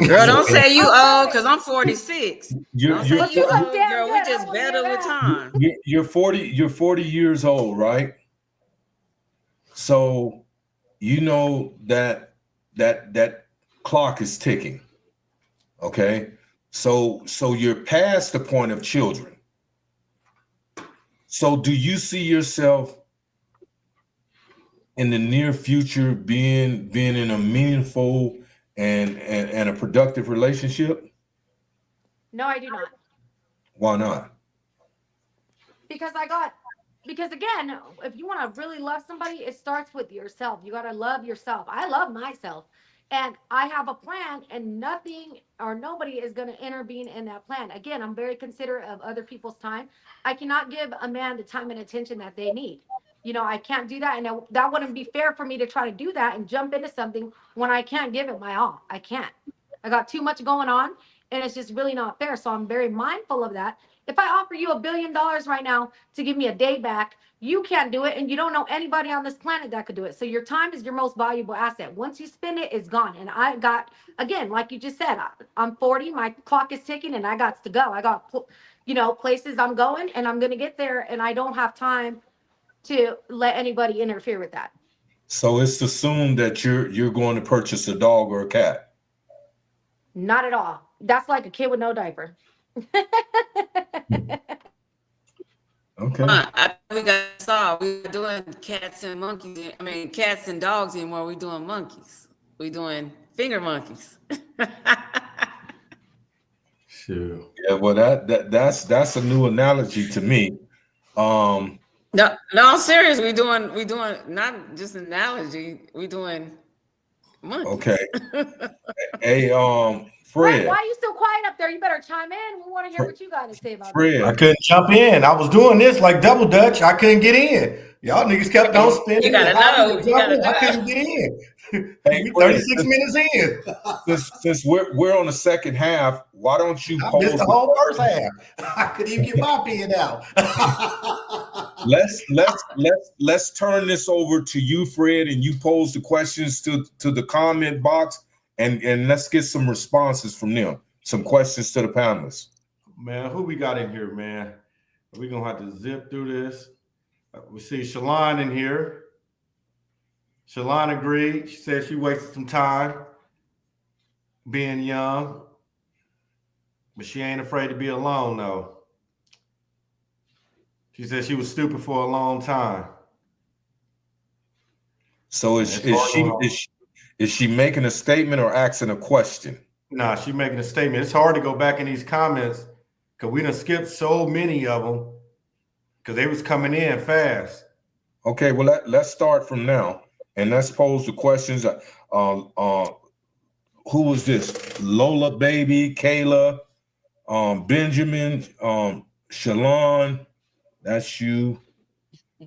Girl, don't say you old, because I'm 46. You're Don't say you you look old, damn girl. good. We I just wanna better hear with that. time. you're 40 years old, right? So you know that clock is ticking. Okay, so you're past the point of children. So do you see yourself in the near future being in a meaningful and a productive relationship? No, I do not. Why not? Because again, if you want to really love somebody, it starts with yourself. You got to love yourself. I love myself. And I have a plan, and nothing or nobody is going to intervene in that plan. Again, I'm very considerate of other people's time. I cannot give a man the time and attention that they need. You know, I can't do that. And that wouldn't be fair for me to try to do that and jump into something when I can't give it my all. I can't. I got too much going on and it's just really not fair. So I'm very mindful of that. If I offer you $1 billion right now to give me a day back, you can't do it. And you don't know anybody on this planet that could do it. So your time is your most valuable asset. Once you spend it, it's gone. And I got, again, like you just said, I'm 40, my clock is ticking and I got to go. I got, you know, places I'm going and I'm going to get there and I don't have time to let anybody interfere with that. So it's assumed that you're going to purchase a dog or a cat. Not at all. That's like a kid with no diaper. Okay. We were doing cats and monkeys. I mean, cats and dogs anymore. We're doing monkeys. We're doing finger monkeys. Sure. Yeah, well, that's a new analogy to me. No, I'm serious. We doing not just an analogy. We doing monkeys. Okay. Hey, Fred. Why are you so quiet up there? You better chime in. We want to hear what you got to say about Fred. I couldn't jump in. I was doing this like double dutch. I couldn't get in. Y'all niggas kept on spinning. You gotta know. I couldn't get in. Hey, We Fred, 36 minutes in. since we're on the second half, why don't you I pose missed the whole first half. I couldn't even get my pen out. let's turn this over to you, Fred, and you pose the questions to the comment box, and let's get some responses from them. Some questions to the panelists. Man, who we got in here, man? We're gonna have to zip through this. We see Shalon in here. Shalon agreed. She said she wasted some time being young, but she ain't afraid to be alone though. She said she was stupid for a long time. So is she making a statement or asking a question? Nah, she making a statement. It's hard to go back in these comments because we done skipped so many of them because they was coming in fast. Okay, well let's start from now and let's pose the questions. Who was this? Lola Baby, Kayla, Benjamin, Shalon. That's you.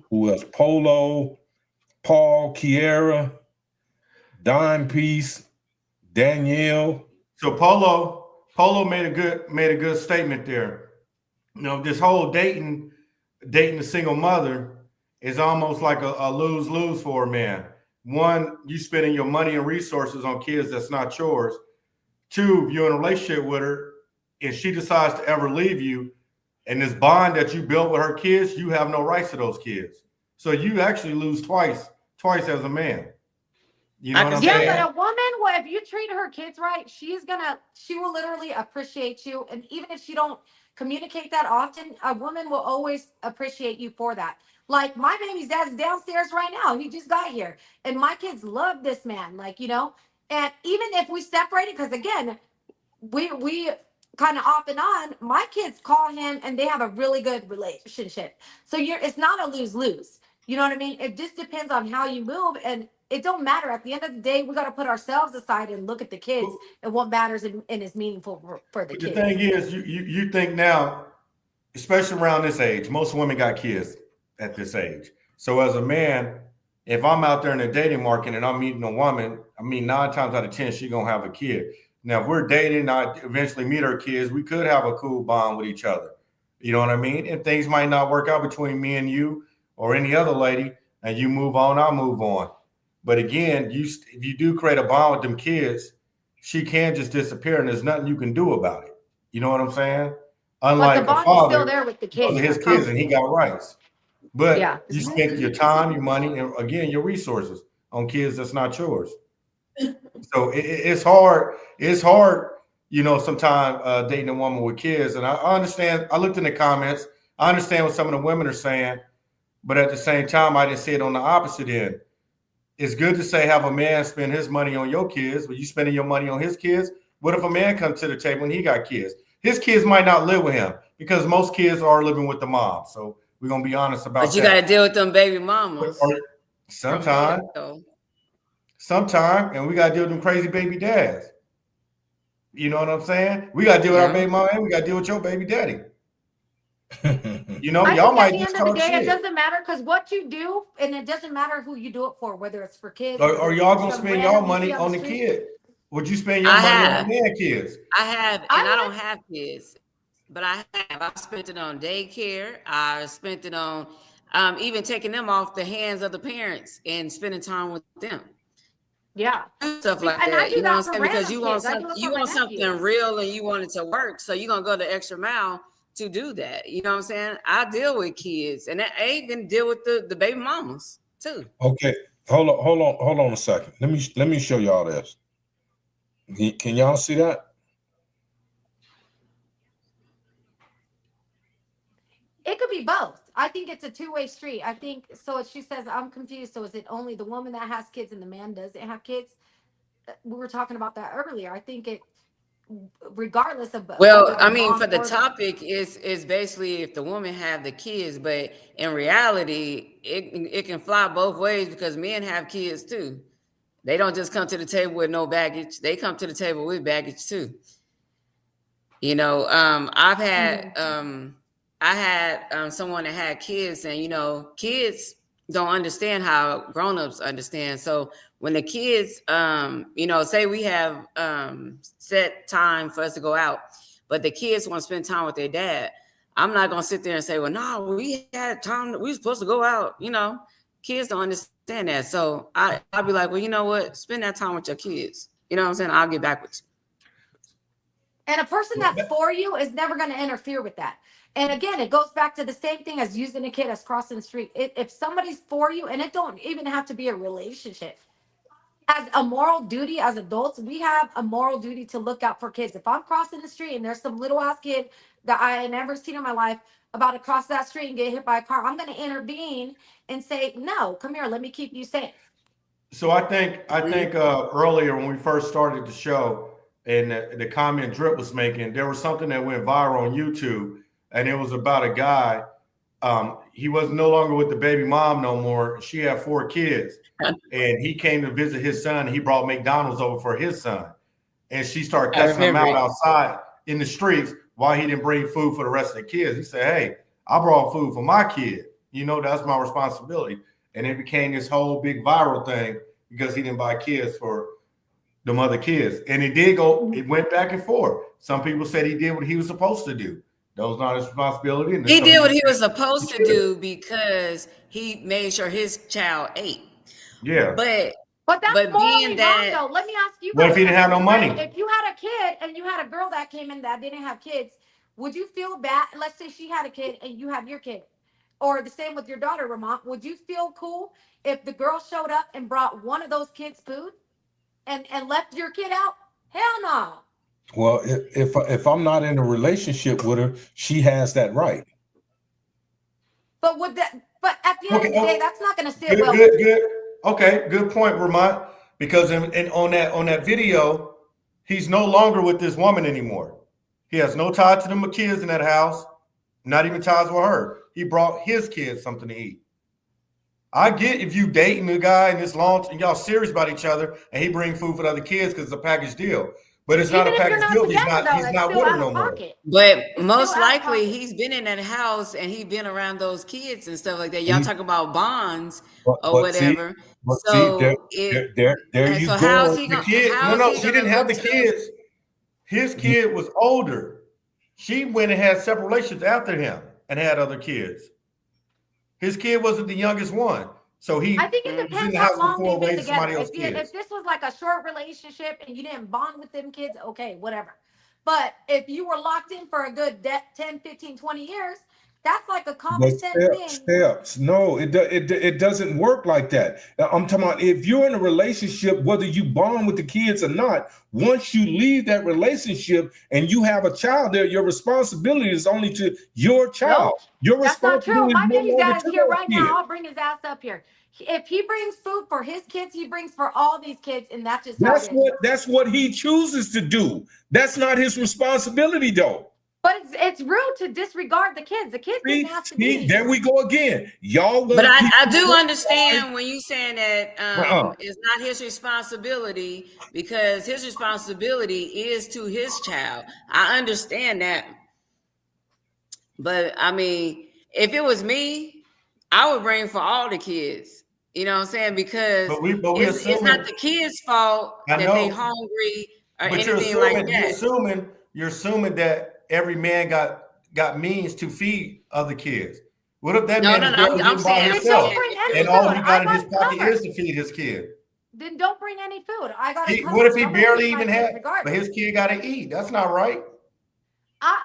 Who else? Polo, Paul, Kiera, Dime Piece, Danielle. So Polo made a good statement there. You know, this whole dating a single mother is almost like a lose-lose for a man. One, you spending your money and resources on kids that's not yours. Two, if you're in a relationship with her and she decides to ever leave you, and this bond that you built with her kids, you have no rights to those kids. So you actually lose twice as a man. You know what I'm saying? Yeah, but a woman, well, if you treat her kids right, she will literally appreciate you. And even if she don't communicate that often, a woman will always appreciate you for that. Like my baby's dad's downstairs right now. He just got here. And my kids love this man. Like, you know, and even if we separated, because again, we kind of off and on, my kids call him and they have a really good relationship. So it's not a lose-lose. You know what I mean? It just depends on how you move, and it don't matter. At the end of the day, we got to put ourselves aside and look at the kids and what matters and is meaningful for the kids. The thing is, you think now, especially around this age, most women got kids at this age. So as a man, if I'm out there in the dating market and I'm meeting a woman, I mean, 9 times out of 10, she's going to have a kid. Now, if we're dating, I eventually meet our kids, we could have a cool bond with each other. You know what I mean? And things might not work out between me and you or any other lady, and you move on, I'll move on. But again, if you do create a bond with them kids, she can't just disappear and there's nothing you can do about it. You know what I'm saying? Unlike but the a father, still there with the kids. his kids, and he got rights. But yeah, you spend your time, your money, and again, your resources on kids that's not yours. So it's hard. It's hard, you know, sometimes dating a woman with kids. And I understand. I looked in the comments. I understand what some of the women are saying. But at the same time, I didn't see it on the opposite end. It's good to say have a man spend his money on your kids, but you spending your money on his kids. What if a man comes to the table and he got kids? His kids might not live with him because most kids are living with the mom. So we're gonna be honest about that. But you got to deal with them baby mamas. Sometimes, and we got to deal with them crazy baby dads. You know what I'm saying? We got to deal with our baby mama and we got to deal with your baby daddy. You know, I y'all think might at the just end of the talk day, it shit. doesn't matter because what you do, and it doesn't matter who you do it for, whether it's for kids Or whether y'all it's gonna some spend y'all random you see money on the street. kid? Would you spend your I money on have. the man kids? I have, I and I would. don't have kids, but I have. I spent it on daycare. I spent it on even taking them off the hands of the parents and spending time with them. Yeah. Stuff like And I that, do you know that what for I'm saying? Because random you want kids. I do something, it you for my want something nephews. real and you want it to work. So you're gonna go the extra mile to do that. You know what I'm saying? I deal with kids, and I even deal with the baby mamas too. Okay, hold on a second. Let me show y'all this. Can y'all see that? It could be both. I think it's a two-way street. I think so. She says, I'm confused. So is it only the woman that has kids and the man doesn't have kids? We were talking about that earlier. I think it, regardless of Well, whether I the mean, mom for the or topic is basically if the woman have the kids, but in reality, it can fly both ways because men have kids too. They don't just come to the table with no baggage. They come to the table with baggage too. You know, I had someone that had kids, and you know, kids don't understand how grown-ups understand. So when the kids, you know, say we have set time for us to go out, but the kids want to spend time with their dad, I'm not gonna sit there and say, well, no, we had time, we were supposed to go out. You know, kids don't understand that. So I'll be like, well, you know what? Spend that time with your kids. You know what I'm saying? I'll get back with you. And a person that's for you is never going to interfere with that. And again, it goes back to the same thing as using a kid as crossing the street. If somebody's for you, and it don't even have to be a relationship, as a moral duty as adults, we have a moral duty to look out for kids. If I'm crossing the street and there's some little ass kid that I had never seen in my life about to cross that street and get hit by a car, I'm going to intervene and say, no, come here, let me keep you safe. So I think earlier when we first started the show and the comment Drip was making, there was something that went viral on YouTube, and it was about a guy. He was no longer with the baby mom no more. She had 4 kids, and he came to visit his son. He brought McDonald's over for his son, and she started cussing him out outside in the streets why he didn't bring food for the rest of the kids. He said, "Hey, I brought food for my kid. You know, that's my responsibility." And it became this whole big viral thing because he didn't buy kids for the other kids. And it went back and forth. Some people said he did what he was supposed to do. That was not his responsibility. And he did what he was supposed to do because he made sure his child ate. Yeah. But that's but morally being that, wrong, though. Let me ask you. What if he didn't have no money? If you had a kid and you had a girl that came in that didn't have kids, would you feel bad? Let's say she had a kid and you have your kid, or the same with your daughter, Ramon. Would you feel cool if the girl showed up and brought one of those kids food and left your kid out? Hell no. Well, if I'm not in a relationship with her, she has that right. But would that? But at the end of the day, that's not going to sit Good, well. good. Okay, good point, Ramon. Because on that video, he's no longer with this woman anymore. He has no tie to them kids in that house, not even ties with her. He brought his kids something to eat. I get if you dating a guy and it's long and y'all serious about each other, and he bring food for the other kids because it's a package deal. But it's not a package deal. He's not with her no more. But most likely he's been in that house and he's been around those kids and stuff like that. Y'all talk about bonds or whatever. There you so go. how's he The gonna? kid, no, she didn't have the tell- kids. His kid was older. She went and had separate relations after him and had other kids. His kid wasn't the youngest one. So I think it depends how long they've been together. If this was like a short relationship and you didn't bond with them kids, okay, whatever. But if you were locked in for a good 10, 15, 20 years, that's like a common sense thing. Steps. No, it doesn't work like that. I'm talking about if you're in a relationship, whether you bond with the kids or not, once you leave that relationship and you have a child there, your responsibility is only to your child. Your That's not true. responsibility My is no baby's longer dad is to here those right kids. now. I'll bring his ass up here. If he brings food for his kids, he brings for all these kids, and that's just how it is. That's what he chooses to do. That's not his responsibility, though. But it's rude to disregard the kids. The kids didn't ask to be here. There we go again. Y'all. But I do understand when you saying that it's not his responsibility because his responsibility is to his child. I understand that. But I mean, if it was me, I would bring for all the kids. You know what I'm saying? Because But we it's assuming, not the kids' fault I that they know. hungry or But anything like you're assuming that every man got means to feed other kids. What if that No, man no, is no, barely I'm living by saying- Then himself, don't bring any and food. all he got in I his got pocket covered. is to feed his kid? Then don't bring any food. I got it covered. What if he Somebody barely feed my even kids had? But regardless. his kid got to eat. That's not right.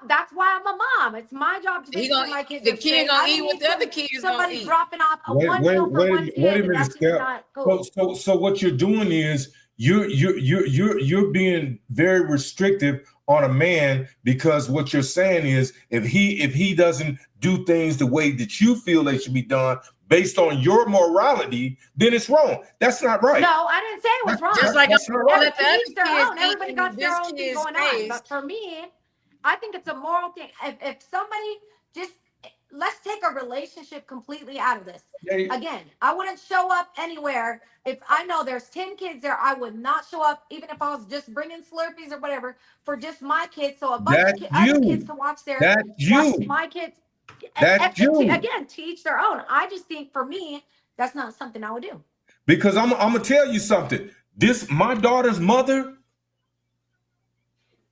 That's why I'm a mom. It's my job to make sure my kids the are kid safe. gonna I eat don't what need the other kids gonna somebody eat. dropping off a Wait, one wait, meal for wait a one minute, kid. wait a and minute, that's just Steph. not cool. So what you're doing is you're being very restrictive on a man, because what you're saying is if he doesn't do things the way that you feel they should be done based on your morality, then it's wrong. That's not right. No, I didn't say it was wrong. Just like That's I'm not gonna right. let the other Each their kids own. eat Everybody in got their this own thing kid's going on. space. But for me, I think it's a moral thing. If somebody just let's take a relationship completely out of this. Yeah, Again, I wouldn't show up anywhere if I know there's 10 kids there. I would not show up, even if I was just bringing Slurpees or whatever, for just my kids, so a bunch That's of other you. kids can watch That's you. my kids. That's you. Again, to each their own. I just think for me, that's not something I would do. Because I'm gonna tell you something. My daughter's mother,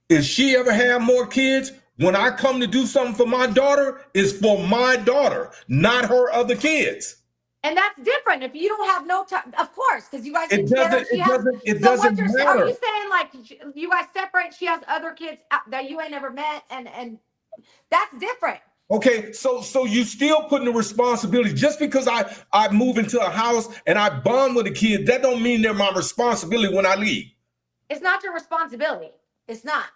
if she ever have more kids, when I come to do something for my daughter, is for my daughter, not her other kids. And that's different. If you don't have no time, of course, because you guys It get together. doesn't Are matter. you saying like you guys separate? She has other kids that you ain't never met, and that's different. Okay, so you still putting the responsibility. Just because I move into a house and I bond with a kid, that don't mean they're my responsibility when I leave. It's not your responsibility. It's not.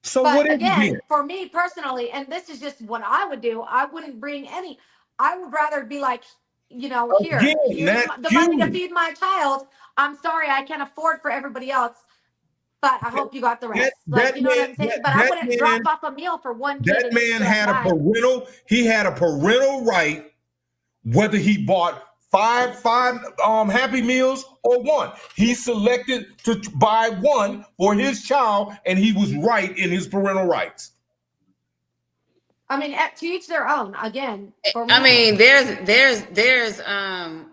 So But what is again, it then? for me personally, and this is just what I would do, I wouldn't bring any. I would rather be like, here's Again, the money to feed my child. I'm sorry, I can't afford for everybody else, but I hope you got the rest. You know what I'm saying? But I wouldn't drop off a meal for one kid. That man had a parental right, whether he bought five Happy Meals or one. He selected to buy one for his child, and he was right in his parental rights. I mean, to each their own. Again, for me, I mean, there's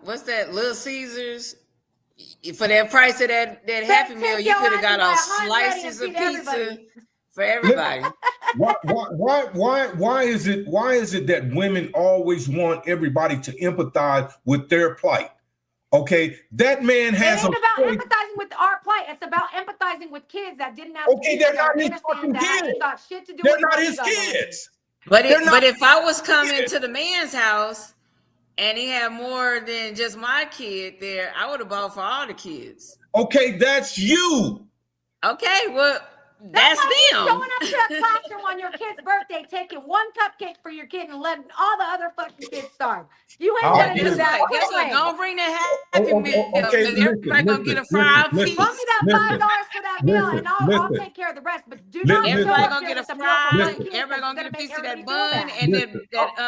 what's that, Little Caesars? For that price of that Happy Meal, you could have got a slices of pizza for everybody. Why is it that women always want everybody to empathize with their plight? Okay, that man has it ain't about empathizing with our plight. It's about empathizing with kids that didn't have. Okay, they're not his fucking kids. Got shit to do. They're with not what his you got kids. But They're not- if I was coming to the man's house and he had more than just my kid there, I would have bought for all the kids. Okay, that's you. Okay, well, that's like you them. showing up to a classroom on your kid's birthday, taking one cupcake for your kid and letting all the other fucking kids starve. You ain't gonna do Guess that. what? Guess what? Don't bring that Happy Meal. Okay, Because everybody gonna get a fried piece. Give me that $5 for that meal, and I'll take care of the rest. But do not show Everybody up gonna here get a with a meal for one fried. kid. Everybody gonna get a That's piece of make that bun everybody and Listen. that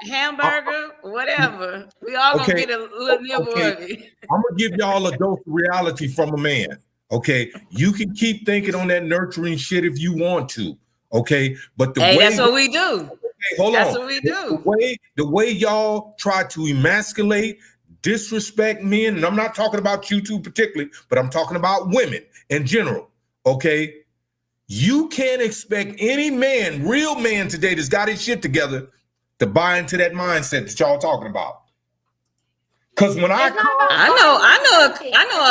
hamburger, whatever. We all gonna Okay. get a little nibble Okay. of it. I'm gonna give y'all a dose of reality from a man. Okay, you can keep thinking on that nurturing shit if you want to. Okay, but That's what we do. hold That's on. what we do. The way y'all try to emasculate, disrespect men, and I'm not talking about you two particularly, but I'm talking about women in general. Okay, you can't expect any man, real man today that's got his shit together, to buy into that mindset that y'all talking about. Because when I know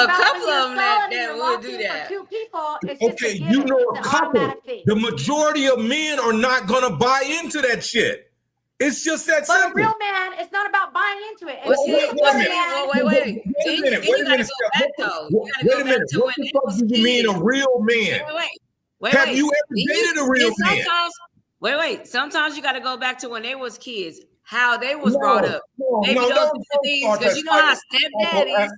a couple of them that would do that. Two people, it's okay, just a you given. know It's a an couple. automatic thing. The majority of men are not gonna buy into that shit. It's just that But a simple. real man, it's not about buying into it. Well, Wait a minute. Then Wait a you gotta minute. go back though. You gotta Wait go a back minute. to What when the they fuck was do you mean kids. a real man? Have you ever dated a real man? Sometimes you got to go back to when they was kids, how they was brought up. Maybe No, those don't things, because you know how stepdaddies,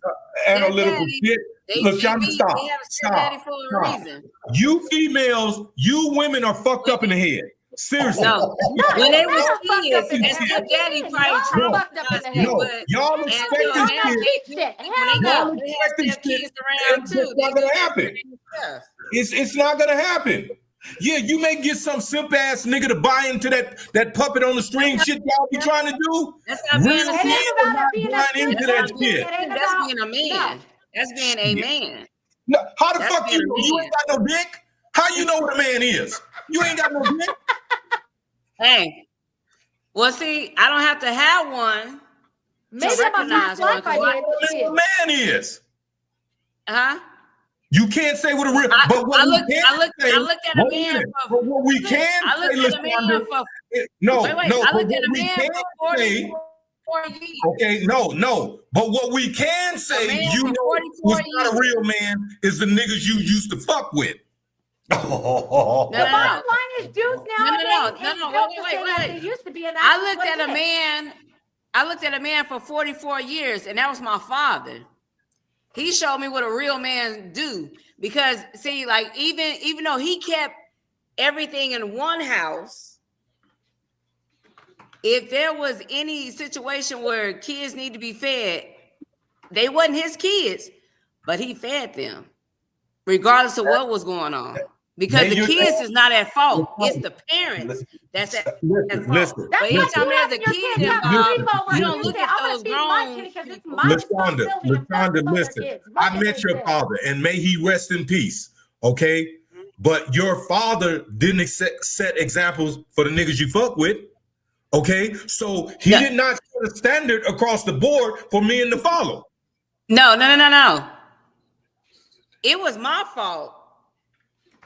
analytical shit. Look, y'all they stop. have stepdaddy for a Stop. reason. You females, you women are fucked up in the head. Seriously. No, when they was fucked up kids, in the that head. stepdaddy Y'all probably are fucked up in the head. No, y'all And expect so this now shit. when they Y'all got expect this shit. kids around It's too, not gonna happen. It's not gonna happen. Yeah, you may get some simp ass nigga to buy into that puppet on the string shit y'all be trying to do. That's not being Real a It men simp. ain't are about not it being a buying into simp. that That's not being shit. a It ain't simp. That's about being a man. That's being a man. No, how the That's fuck you being a know? You man. ain't got no dick. How you know what a man is? You ain't got no dick. Hey, well, see, I don't have to have one. Maybe in my recognize past one, life 'cause I my- did. What a Shit. man is. Huh? You can't say what a real. But what I we looked can say, at a wait a man minute. for. But what we can I looked say, at a man for. no, Wait. no. I But looked what at a we man can for say, 44 years. okay, no. But what we can say, man you for know, 44 was not a years. real man is the niggas you used to fuck with. Oh. The bottom line is dudes nowadays ain't built the same as wait. they used to be, and that's I just looked what at it a is. man. I looked at a man for 44 years, and that was my father. He showed me what a real man do. Because see, like even though he kept everything in one house, if there was any situation where kids need to be fed, they wasn't his kids, but he fed them, regardless of what was going on. Because the kids is not at fault. It's the parents that's at fault. Listen, But That's anytime like you there's a having your kid kids have involved, sleepovers you and don't you look say, at I'm gonna those feed my grown kid because it's people. my LaShonda, responsibility and fuck them other listen. kids. I Both of met them your said. father, and may he rest in peace. Okay, but your father didn't set examples for the niggas you fuck with. Okay, so he No. did not set a standard across the board for men to follow. No. It was my fault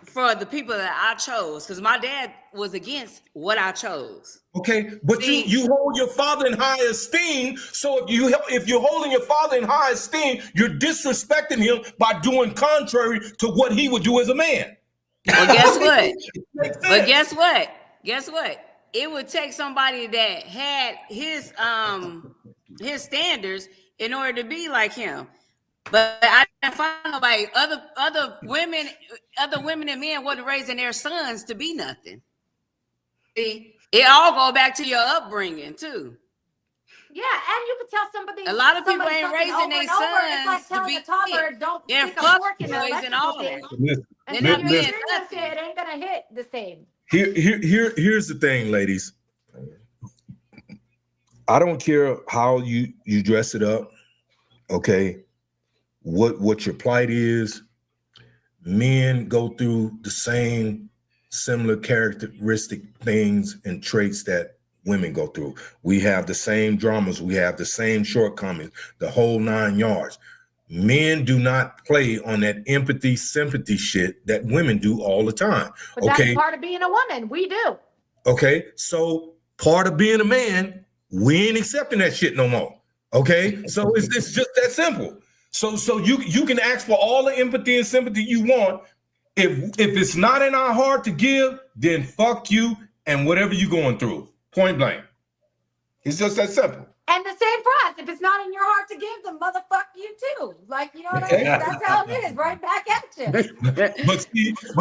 for the people that I chose, because my dad was against what I chose. Okay, but See- you hold your father in high esteem. So if you're holding your father in high esteem, you're disrespecting him by doing contrary to what he would do as a man. Well, guess what? Makes But sense. guess what? It would take somebody that had his standards in order to be like him. But I didn't find nobody. Other women and men wasn't raising their sons to be nothing. See, it all go back to your upbringing too. Yeah, and you could tell somebody. A lot of people somebody ain't fucking raising over their and over. It's like sons to telling be a toddler, don't They're stick a fuck fork in the boys and electrical all thing. that. Listen, And They're then not you being experience it, nothing. it ain't gonna hit the same. here's the thing, ladies. I don't care how you dress it up. Okay, what your plight is. Men go through the same similar characteristic things and traits that women go through. We have the same dramas. We have the same shortcomings, the whole 9 yards. Men do not play on that empathy, sympathy shit that women do all the time. But Okay. that's part of being a woman. We do. Okay. So part of being a man, we ain't accepting that shit no more. Okay. So it's just that simple. So you can ask for all the empathy and sympathy you want. If it's not in our heart to give, then fuck you and whatever you're going through. Point blank. It's just that simple. And the same for us. If it's not in your heart to give, then motherfuck you too. Like, you know what I mean? That's how it is, right back at you.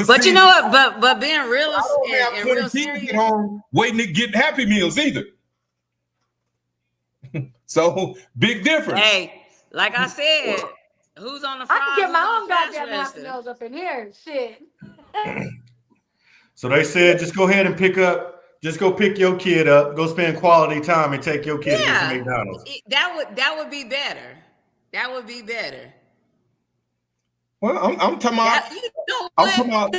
But You know what? But being real I don't have and 20 real people serious. at home waiting to get Happy Meals either. So big difference. Hey, like I said, who's on the fries? I can get my who's on own the fast goddamn Happy register? Meals up in here. Shit. So they said, just go ahead and just go pick your kid up, go spend quality time and take your kid to get some McDonald's. That would be better. That would be better. Well, I'm talking about. That, you know I'm what? talking about.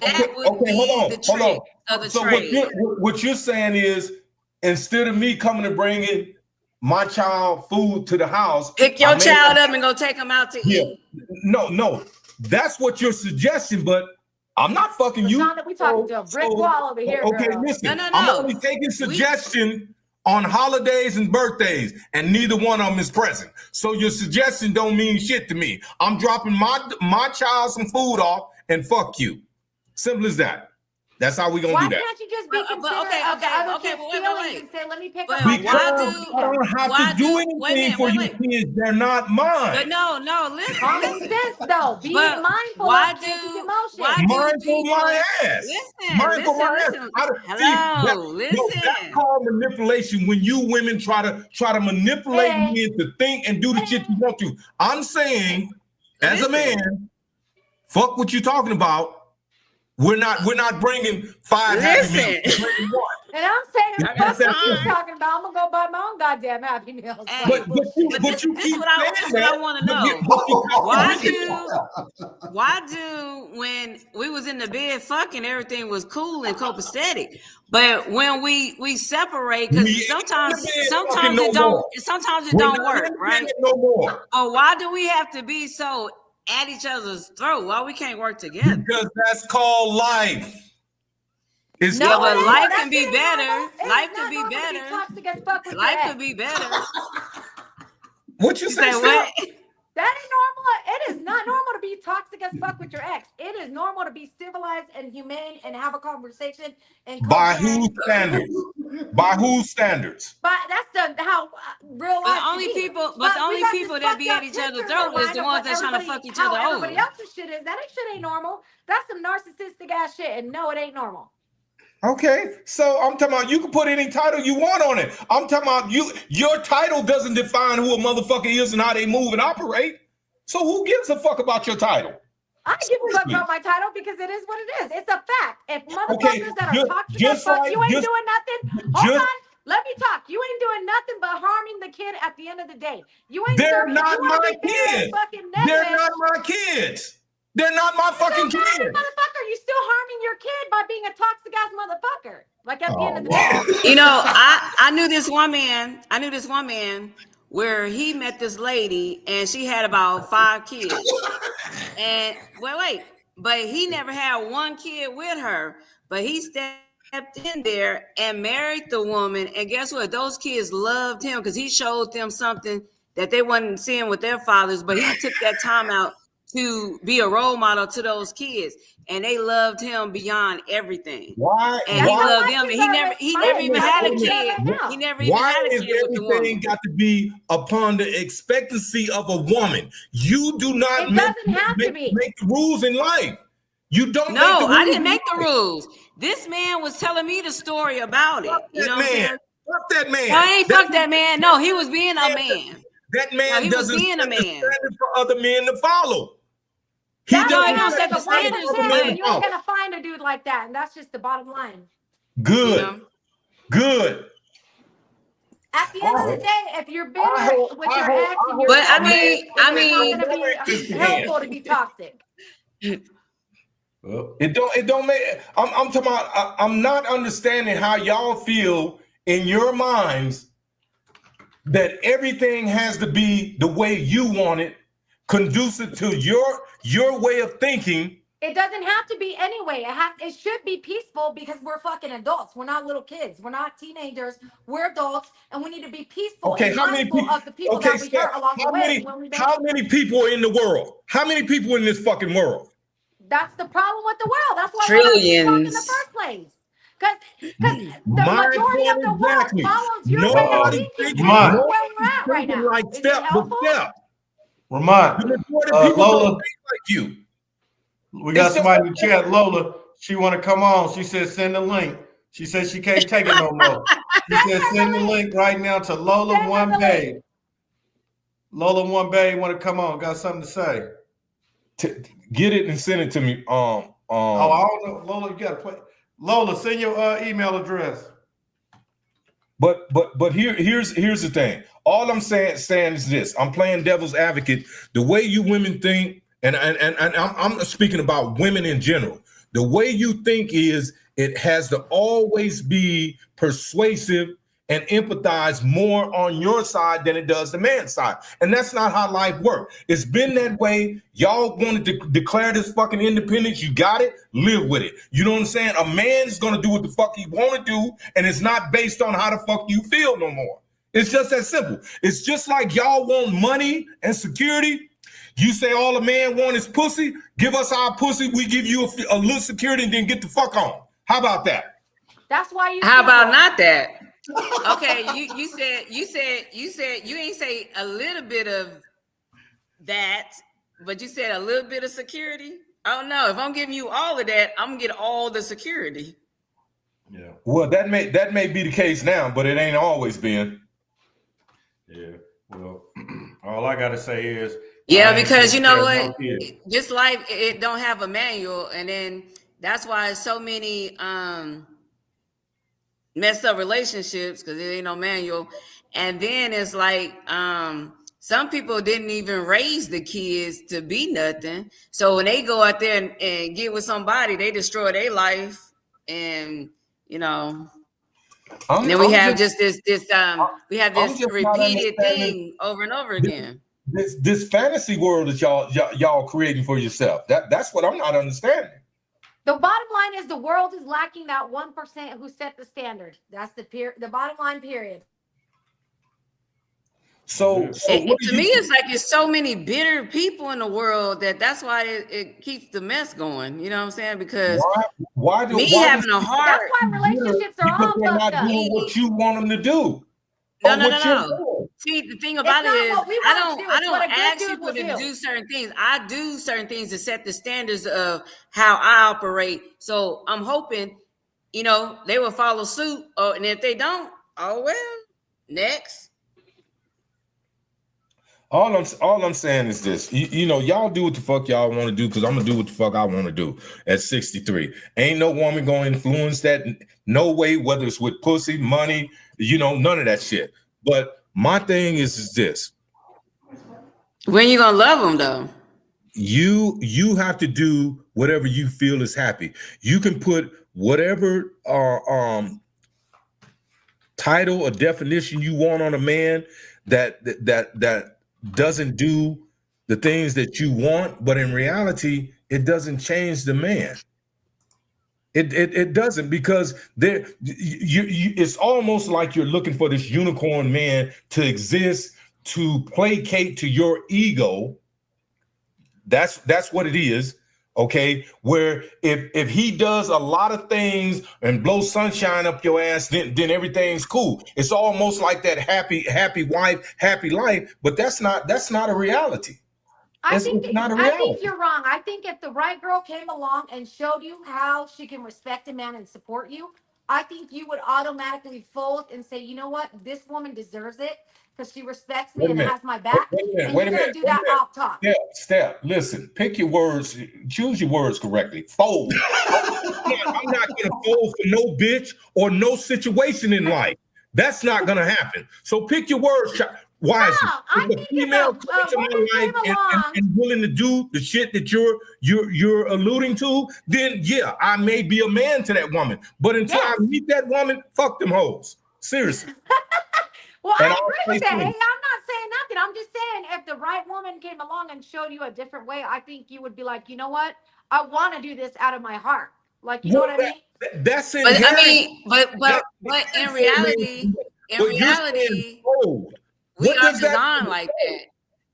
That would be the trick of the So trade. what you're saying is, instead of me coming and bringing my child food to the house, Pick your child up and go take them out to eat. No, that's what you're suggesting, but I'm not fucking you. That we talking to a brick wall over here. Okay, girl. listen. No. I'm only taking suggestion on holidays and birthdays, and neither one of them is present. So your suggestion don't mean shit to me. I'm dropping my child some food off, and fuck you. Simple as that. That's how we gonna Why do that. can't you just be But considerate of the other okay, kids' but wait. feelings and say, let me pick But up my why child? do- I don't have why to do do- anything wait a minute, for wait, your wait. kids. They're not mine. But no, listen. Common sense, though. Be But mindful why of kids' do- emotions. why do Mindful my ass. Mindful my ass. Listen. Hello, Listen. that's called manipulation. When you women try to manipulate Hey. men to think and do the shit you want to. I'm saying, as a Listen. man, fuck what you talking about. We're not bringing 5 Happy Meals. Listen. We're bringing one. And I'm saying, I got fuck what you time. talking about. I'm gonna go buy my own goddamn Happy Meals. Hey, Fucking bullshit. This is what I want to know. Why do when we was in the bed fucking, everything was cool and copacetic, but when we separate, because sometimes it don't work, right? No more. Or why do we have to be so at each other's throat? Why we can't work together? Because that's called life. It's Yeah, No, but it ain't. life That's can be not better. normal. It is Life not could be normal to better. toxic as fuck with Life your could ex. be better. what you You say, say what? That ain't normal. It is not normal to be toxic as fuck with your ex. It is normal to be civilized and humane and have a conversation and By comprehend. whose standards? By whose standards? But that's how real But life the should only be. people, But the we only got this people that fucked be up at each other's picture in our throat is the mind of ones what that's trying to everybody- fuck each how other everybody over. else's shit is. That shit ain't normal. That's some narcissistic ass shit. And no, it ain't normal. Okay, so I'm talking about you can put any title you want on it. I'm talking about you. Your title doesn't define who a motherfucker is and how they move and operate. So who gives a fuck about your title? I give a fuck Seriously. about my title because it is what it is. It's a fact. If motherfuckers Okay, that are just- toxic as just fuck, like- you ain't just- doing nothing. Hold just- on. Let me talk. You ain't doing nothing but harming the kid at the end of the day. You ain't They're serving. not You wanna my get very kids. fucking They're negative. not my kids. They're not my fucking Don't matter, kids. motherfucker. You still harming your kid by being a toxic ass motherfucker. Like at the end of the wow. day. You know, I knew this one man where he met this lady and she had about 5 kids. And wait, but he never had one kid with her, but he stepped in there and married the woman. And guess what? Those kids loved him because he showed them something that they wasn't seeing with their fathers, but he took that time out to be a role model to those kids, and they loved him beyond everything. Why? And he That's how loved my them, and kids he are never with even my had a kids kid. right now. He never even Why had a is kid with the woman. everything got to be upon the expectancy of a woman? You do not It doesn't have to be. make the rules in life. You don't make the No, rules. I didn't in make the life. rules. This man was telling me the story about it. Fuck You know that what I'm man. saying? Fuck that man. No, I ain't fuck that man. No, he was being a man. That No, man he was doesn't being a set the man. standard for other men to follow. He That's No, he what don't it set is. the But standards, once but- again, you ain't gonna find a dude like that, and that's just the bottom line. Good. You know? Good. At the end of the day, if you're bitter I hope- with I your hope- ex I and hope- you're But I bitter, mean- it's not gonna This be man. helpful to be toxic. Well, It don't make. I'm talking about. I'm not understanding how y'all feel in your minds that everything has to be the way you want it, conducive to your way of thinking. It doesn't have to be anyway. It should be peaceful because we're fucking adults. We're not little kids. We're not teenagers. We're adults, and we need to be peaceful Okay, and how many mindful people? of the people Okay, that we Steph, hurt along the how way. many? When we don't. How many people are in the world? How many people in this fucking world? That's the problem with the world. That's why we're not being talked in the Trillions. first place. Because the My majority of point the exactly. world follows your way of Nobody thinking. thinking- This is Mine. where we're at right Thinking now. like Is it step by helpful? step. Ramon, The majority of people Lola. don't think like you. we got It's somebody in just- the chat. Lola, she want to come on. She said send the link. She said she can't take it no more. She said send the link right now to Lola Send her One the Bay. link. Lola One Bay want to come on. Got something to say. Get it and send it to me. Oh, I don't know. Lola, you got to play. Lola, send your email address. But here's the thing. All I'm saying is this. I'm playing devil's advocate. The way you women think, and I'm speaking about women in general. The way you think is it has to always be persuasive and empathize more on your side than it does the man's side. And that's not how life works. It's been that way. Y'all wanted to declare this fucking independence. You got it. Live with it. You know what I'm saying? A man's going to do what the fuck he want to do, and it's not based on how the fuck you feel no more. It's just that simple. It's just like y'all want money and security. You say all a man want is pussy. Give us our pussy. We give you a little security and then get the fuck on. How about that? That's why you. How about not that? Okay, you said you ain't say a little bit of that, but you said a little bit of security. I don't know. If I'm giving you all of that, I'm gonna get all the security. Yeah. Well, that may be the case now, but it ain't always been. Yeah. Well, all I got to say is. Yeah, I ain't because you know scared of what? no kid. Just like it don't have a manual, and then That's why so many messed up relationships, because there ain't no manual. And then it's like some people didn't even raise the kids to be nothing. So when they go out there and get with somebody, they destroy their life. And you know, and then we have just this we have this repeated thing over and over again. This fantasy world that y'all creating for yourself. That's what I'm not understanding. The bottom line is the world is lacking that 1% who set the standard. That's the bottom line, period. So to me, it's like there's so many bitter people in the world that's why it keeps the mess going. You know what I'm saying? Because why having a heart. That's why relationships are all they're not fucked up. doing what you want them to do. No. See, the thing about it is, I don't ask dude people will to do. do certain things. I do certain things to set the standards of how I operate. So I'm hoping, they will follow suit. And if they don't, oh well, next. All I'm saying is this, y'all do what the fuck y'all want to do, because I'm gonna do what the fuck I want to do at 63. Ain't no woman gonna influence that, no way, whether it's with pussy, money, none of that shit. But my thing is this. When you gonna love them though? You have to do whatever you feel is happy. You can put whatever title or definition you want on a man that doesn't do the things that you want, but in reality, it doesn't change the man. It doesn't, because it's almost like you're looking for this unicorn man to exist, to placate to your ego. That's what it is. Okay, where if he does a lot of things and blows sunshine up your ass, then everything's cool. It's almost like that happy wife, happy life, but that's not a reality. I think you're wrong. I think if the right girl came along and showed you how she can respect a man and support you, I think you would automatically fold and say, you know what, this woman deserves it because she respects me and has my back. And you're gonna do that off top. Step. Listen, pick your words, choose your words correctly. Fold. I'm not gonna fold for no bitch or no situation in life. That's not gonna happen. So pick your words wisely. No, I think female comes to my life and willing to do the shit that you're alluding to, then yeah, I may be a man to that woman. But until I meet that woman, fuck them hoes. Seriously. Well, I agree with that. Hey, I'm not saying nothing. I'm just saying if the right woman came along and showed you a different way, I think you would be like, you know what? I want to do this out of my heart. Like, you know what I mean? That's it. But I mean, but in reality, we are designed like that.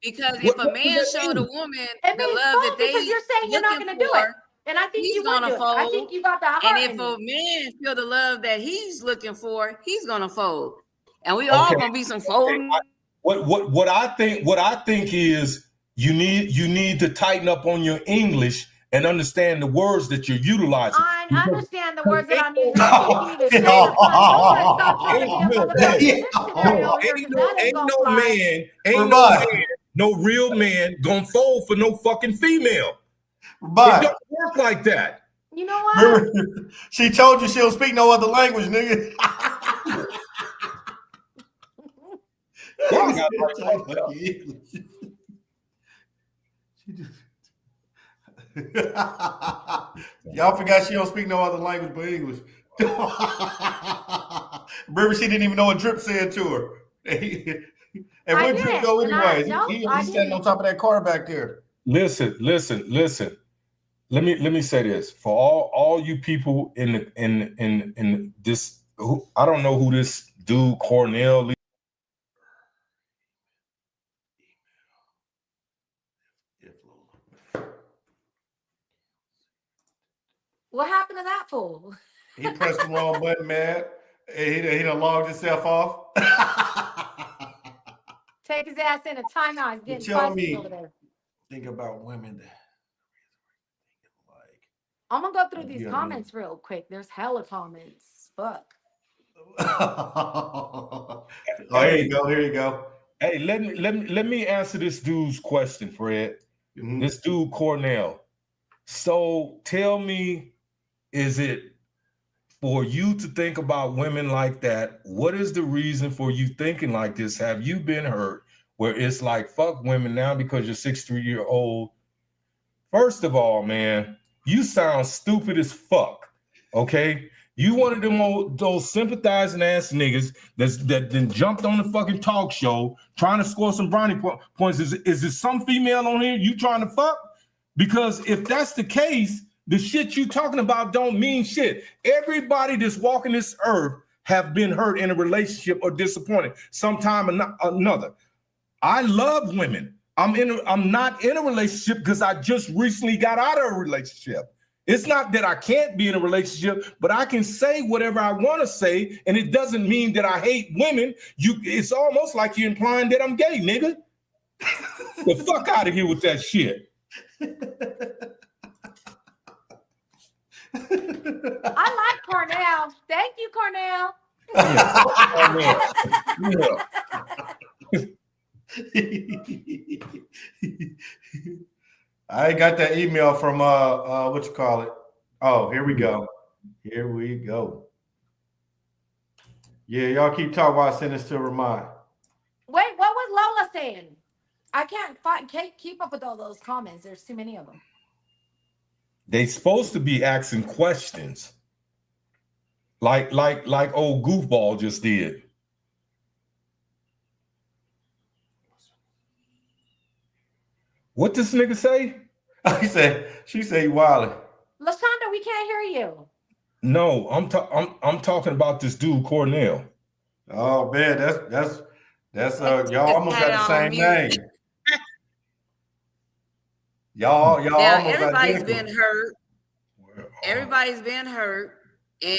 Because if a man showed a woman the love that they because you're saying you're not going to do it. And I think he's gonna fold. I think you got the heart. And if a man feel the love that he's looking for, he's gonna fold. And we all gonna be some folding. What I think is you need to tighten up on your English and understand the words that you're utilizing. I understand the words that I'm using. No real man gonna fold for no fucking female. But it don't work like that. You know what? She told you she don't speak no other language, nigga. Y'all forgot she don't speak no other language but English. Remember, she didn't even know what Drip said to her. And where Drip go anyways? He's standing on top of that car back there. Listen. Let me say this for all you people in this. I don't know who this dude Cornell. What happened to that fool? He pressed the wrong button, man. He done logged himself off. Take his ass in a timeout. He's getting feisty over there. Think about women. I'm gonna go through these comments real quick. There's hella comments. Fuck. Oh, here you go. Hey, let me answer this dude's question, Fred. Mm-hmm. This dude Cornell. So tell me is it for you to think about women like that? What is the reason for you thinking like this? Have you been hurt where it's like, fuck women now because you're 63-year-old? First of all, man, you sound stupid as fuck. Okay, you one of them those sympathizing ass niggas that then jumped on the fucking talk show trying to score some brownie points. Is there some female on here you trying to fuck? Because if that's the case, the shit you talking about don't mean shit. Everybody that's walking this earth have been hurt in a relationship or disappointed sometime or another. I love women. I'm not in a relationship because I just recently got out of a relationship. It's not that I can't be in a relationship, but I can say whatever I want to say, and it doesn't mean that I hate women. It's almost like you're implying that I'm gay, nigga. The fuck out of here with that shit. I like Cornell. Thank you, Cornell. I got that email from what you call it? Oh, here we go. Here we go. Yeah, y'all keep talking while I send this to Ramon. Wait, what was Lola saying? I can't keep up with all those comments. There's too many of them. They supposed to be asking questions. Like old goofball just did. What this nigga say? She said wildin'. LaShonda, we can't hear you. No, I'm talking about this dude Cornell. Oh man, that's y'all almost got the same name. Y'all Now almost everybody's identical. been hurt. Everybody's been hurt,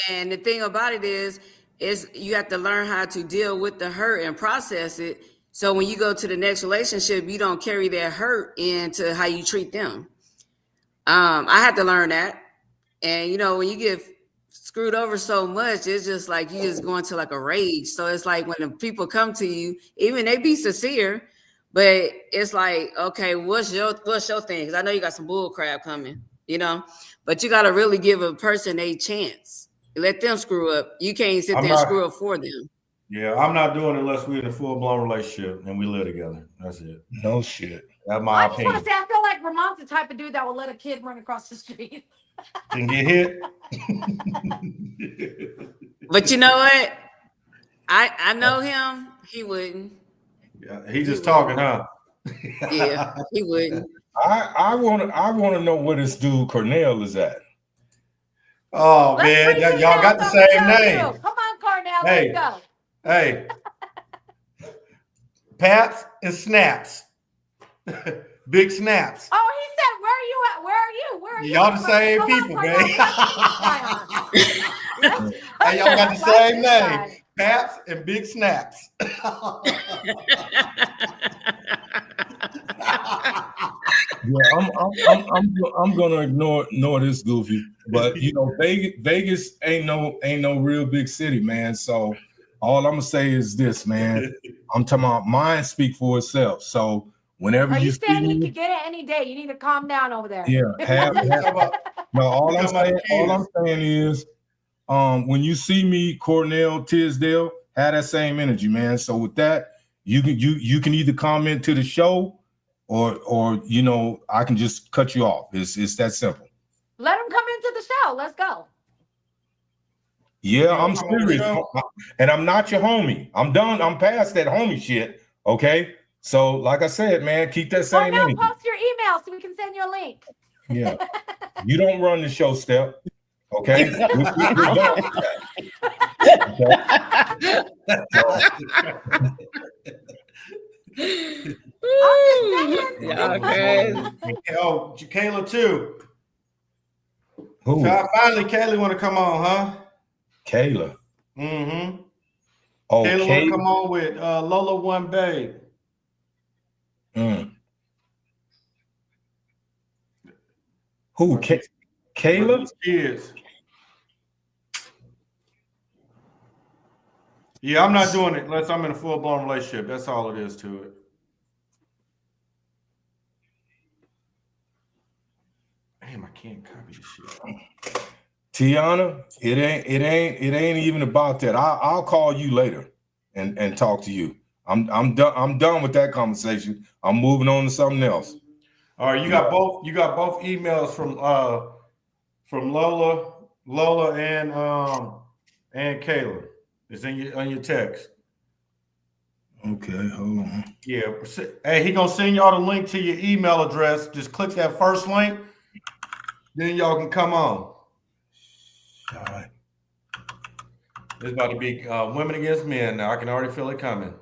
and the thing about it is you have to learn how to deal with the hurt and process it. So when you go to the next relationship, you don't carry that hurt into how you treat them. I had to learn that, and you know when you get screwed over so much, it's just like you just go into like a rage. So it's like when the people come to you, even they be sincere, but it's like, okay, what's your thing? Because I know you got some bull crap coming, you know. But you got to really give a person a chance. Let them screw up. You can't sit there and screw up for them. Yeah, I'm not doing it unless we're in a full-blown relationship and we live together. That's it. No shit. That's my I just want opinion. to say, I feel like Ramon's the type of dude that will let a kid run across the street. Can get hit. But you know what? I know him. He wouldn't. Yeah, he's just talking, huh? Yeah, he wouldn't. I want to know where this dude Cornell is at. Oh Let's man, bring y'all got the same Cornell name. too. Come on, Cornell, Hey. let's go. Hey, Paps and Snaps, Big Snaps. Oh, he said, "Where are you at? Where are you? Where are you?" Y'all the same Come on, people, Cornell, man. let's- Hey, y'all got the let's same do name, that. Paps and Big Snaps. Yeah, I'm gonna ignore this goofy, but you know, Vegas ain't no real big city, man. So all I'm gonna say is this, man. I'm talking about mine speak for itself. So whenever Are you you see saying you me, could get it any day? You need to calm down over there. yeah, no. All I'm Talking saying is, when you see me, Cornell, Tisdale, have that same energy, man. So with that, you can either comment to the show, or you know, I can just cut you off. It's that simple. Let him come into the show. Let's go. Yeah, I'm come on the serious, show. and I'm not your homie. I'm done. I'm past that homie shit. Okay, so like I said, man, keep that same Cornell, energy. post your email so we can send you a link. Yeah, you don't run the show, Step. Okay, we're done with that. Y'all crazy. Oh, Kayla too. Who? Finally, Kayla want to come on, huh? Kayla. Mm-hmm. Oh, Kayla want to Kayla. come on with Lola One Babe. Who? Kayla? Kids. Yeah, I'm not doing it unless I'm in a full-blown relationship. That's all it is to it. Damn, I can't copy this shit. Tiana, it ain't even about that. I'll call you later and talk to you. I'm done with that conversation. I'm moving on to something else. All right, you got both emails from Lola and Kayla. It's in your text. Okay, hold on. Yeah. Hey, he gonna send y'all the link to your email address. Just click that first link, then y'all can come on. All right. It's about to be women against men now. I can already feel it coming.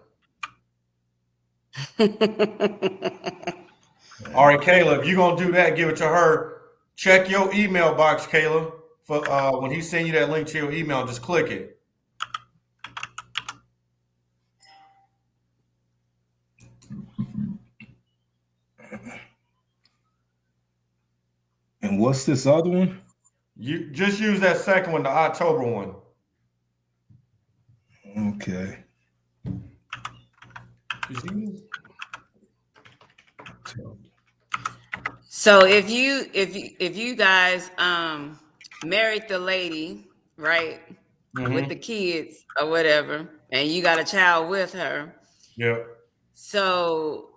All right, Kayla, if you're gonna do that, give it to her. Check your email box, Kayla. For when he send you that link to your email, just click it. And what's this other one? You just use that second one, the October one. Okay. So if you guys married the lady, right, with the kids or whatever, and you got a child with her, Yeah. so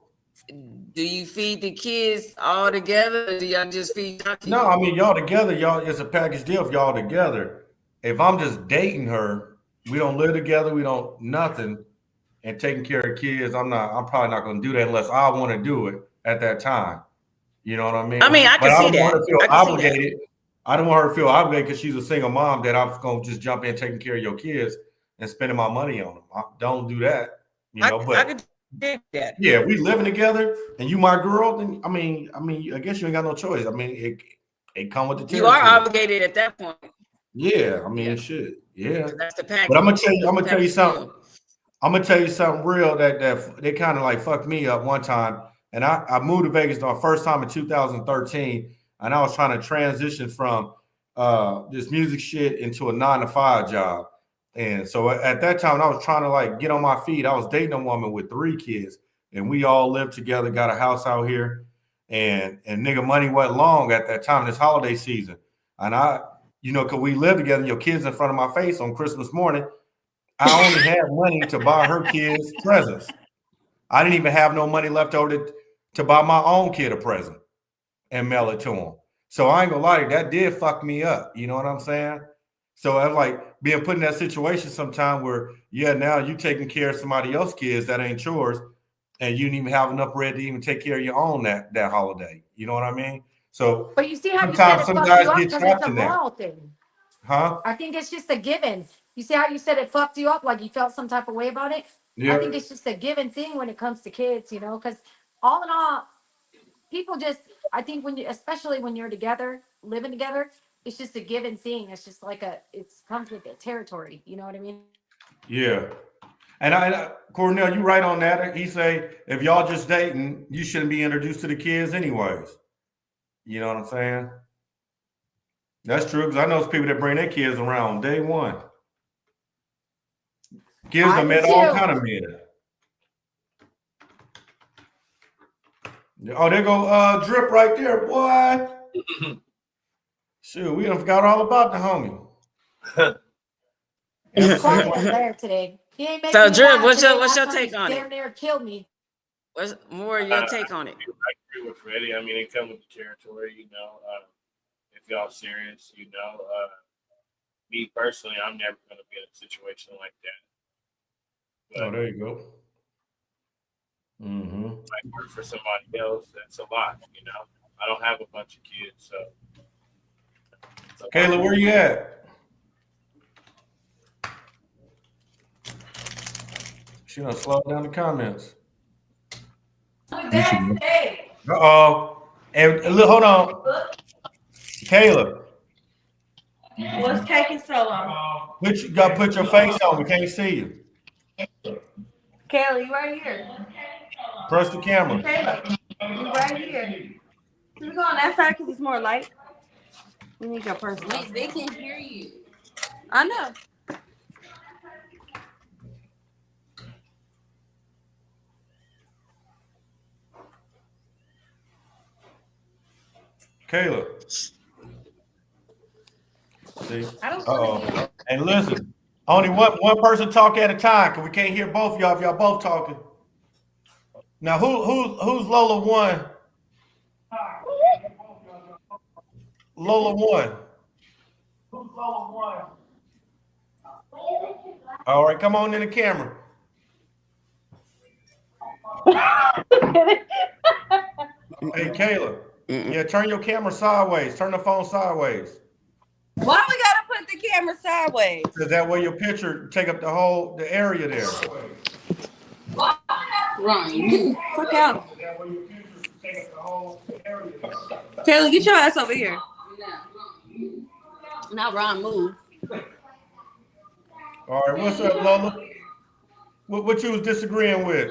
do you feed the kids all together, or do y'all just feed your kids? No, I mean y'all together, y'all. It's a package deal if y'all together. If I'm just dating her, we don't live together, we don't nothing, and taking care of kids, I'm probably not gonna do that unless I want to do it at that time. You know what I mean? I mean, I But can I see don't want her that. to feel I can see that. obligated. I don't want her to feel obligated because she's a single mom that I'm gonna just jump in taking care of your kids and spending my money on them. Don't do that, I But could dig that. yeah, we living together and you my girl, then I mean, I guess you ain't got no choice. I mean, it come with the You territory. are obligated at that point. Yeah, I mean, shit. Yeah, That's the package. but I'm gonna tell you something. Deal. I'm gonna tell you something real that they kind of like fucked me up one time. And I moved to Vegas my first time in 2013, and I was trying to transition from this music shit into a 9-to-5 job. And so at that time, I was trying to like get on my feet. I was dating a woman with 3 kids, and we all lived together, got a house out here, and nigga money wasn't long at that time, this holiday season. And cause we lived together, your kids in front of my face on Christmas morning. I only had money to buy her kids presents. I didn't even have no money left over to buy my own kid a present and mail it to him. So I ain't gonna lie to you, that did fuck me up. You know what I'm saying? So I'm like being put in that situation sometime where, now you taking care of somebody else's kids that ain't yours, and you didn't even have enough bread to even take care of your own that holiday. You know what I mean? So But you see how you sometimes said it some fucked guys you up get because trapped it's a in that. moral thing. Huh? I think it's just a given. You see how you said it fucked you up, like you felt some type of way about it? Yeah. I think it's just a given thing when it comes to kids, because all in all, people just, I think especially when you're together, living together, it's just a given thing. It's just like it comes with the territory. You know what I mean? Yeah. And Cornell, you right on that. He say, if y'all just dating, you shouldn't be introduced to the kids anyways. You know what I'm saying? That's true, because I know people that bring their kids around day one. Kids I have do met all too. kind of men. Oh, there go Drip right there, boy. Shoot, we done forgot all about the homie. He's quiet over there today. He ain't making So, me Drip, laugh what's today. your Last time take he on damn it? near killed me. What's more your take on it? I agree with Freddie. I mean, it comes with the territory, if y'all serious, me personally, I'm never going to be in a situation like that. Oh, there you go. Mm-hmm. I work for somebody else. That's a lot, I don't have a bunch of kids, so. Kayla, where you at? She done slowed down the comments. Uh-oh. And look, hold on. Kayla. What's taking so long? You got to put your face on. We can't see you. Kayla, you right here. Press the camera. Kayla, you right here. Can we go on that side because it's more light? We need your person. They can't hear you. I know. Kayla. See? I don't Uh-oh. want to be. And listen, only one person talk at a time, because we can't hear both of y'all if y'all both talking. Now, who's Lola one? Lola one. All right, come on in the camera. Hey, Kayla. Yeah, turn your camera sideways. Turn the phone sideways. Why we gotta put the camera sideways? Because that way your picture take up the area there. Ron, fuck out. Taylor, get your ass over here. Now Ron, move. All right, what's up, Lola? What you was disagreeing with?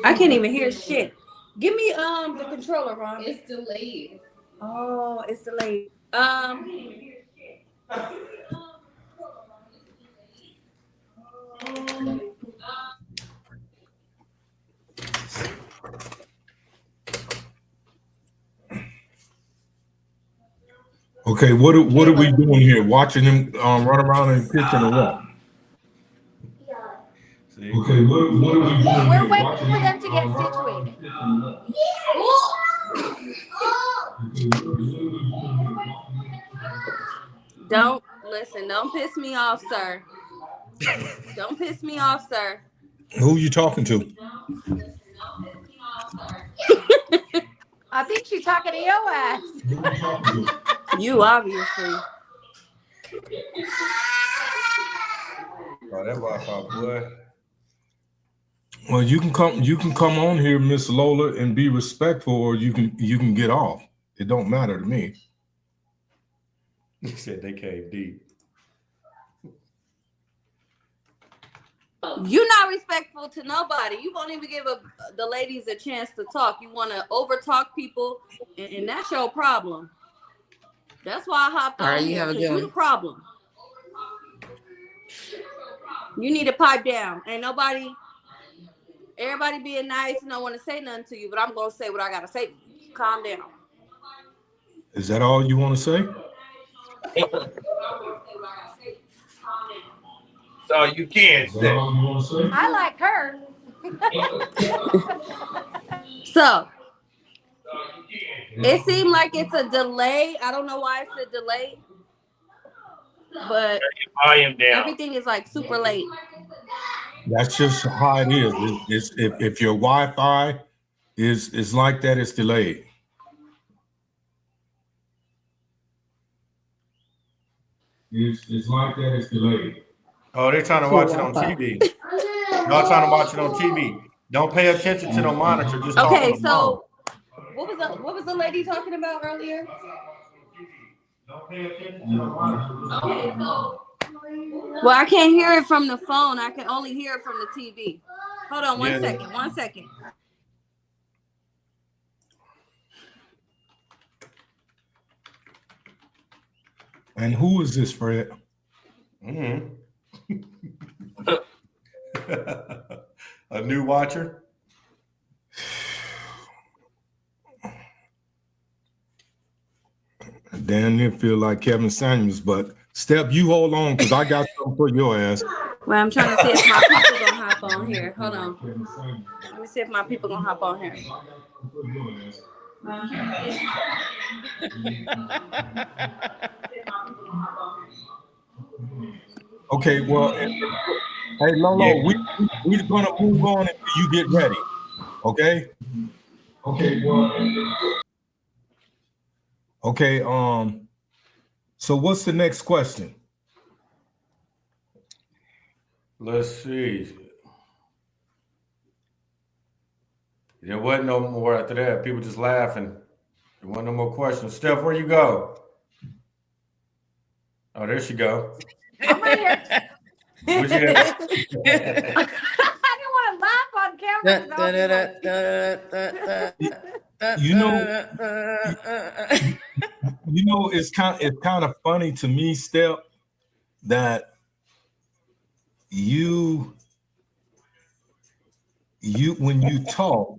I can't even hear shit. Give me the controller, Ron. It's delayed. Oh, it's delayed. Okay, what are we doing here? Watching them run around in the kitchen or what? See? Okay, what are we doing We're here? waiting Watching for them, them to get run around in situated. the Don't listen. Don't piss me off, sir. Don't piss me off, sir. Who you talking to? I think she's talking to your ass. You obviously. Oh, that Wi-Fi, boy. Well, you can come on here, Miss Lola, and be respectful, or you can get off. It don't matter to me. He said they came deep. You're not respectful to nobody. You won't even give the ladies a chance to talk. You want to overtalk people, and that's your problem. That's why I hopped All on right, you here. have a 'Cause good you one. the problem. You need to pipe down. Ain't nobody. Everybody being nice and don't want to say nothing to you, but I'm gonna say what I gotta say. Calm down. Is that all you want to say? So you can Is that say. all you want to say? I like her. So it seemed like it's a delay. I don't know why it's a delay, but Volume down. everything is like super late. That's just how it is. It's if your Wi-Fi is like that, it's delayed. It's like that, it's delayed. Oh, they're trying to watch it on TV. Y'all trying to watch it on TV. Don't pay attention to the monitor. Just talk Okay, on the phone. so what was the lady talking about earlier? Don't pay attention to the monitor. Well, I can't hear it from the phone. I can only hear it from the TV. Hold on Yeah. one second. And who is this, Fred? Mm-hmm. A new watcher. Damn near feel like Kevin Samuels, but Step, you hold on because I got something for your ass. Well, I'm trying to see if my people gonna hop on here. Hold on. Let me see if my people gonna hop on here. Okay, well, hey Lolo, Yeah. we're gonna move on until you get ready. Okay. Okay. Well. Okay. So what's the next question? Let's see. There wasn't no more after that. People just laughing. There wasn't no more questions. Steph, where you go? Oh, there she go. I'm right here. Where'd you at? I didn't want to laugh on camera. 'cause I was like- You know, it's kind of funny to me, Step, that you when you talk,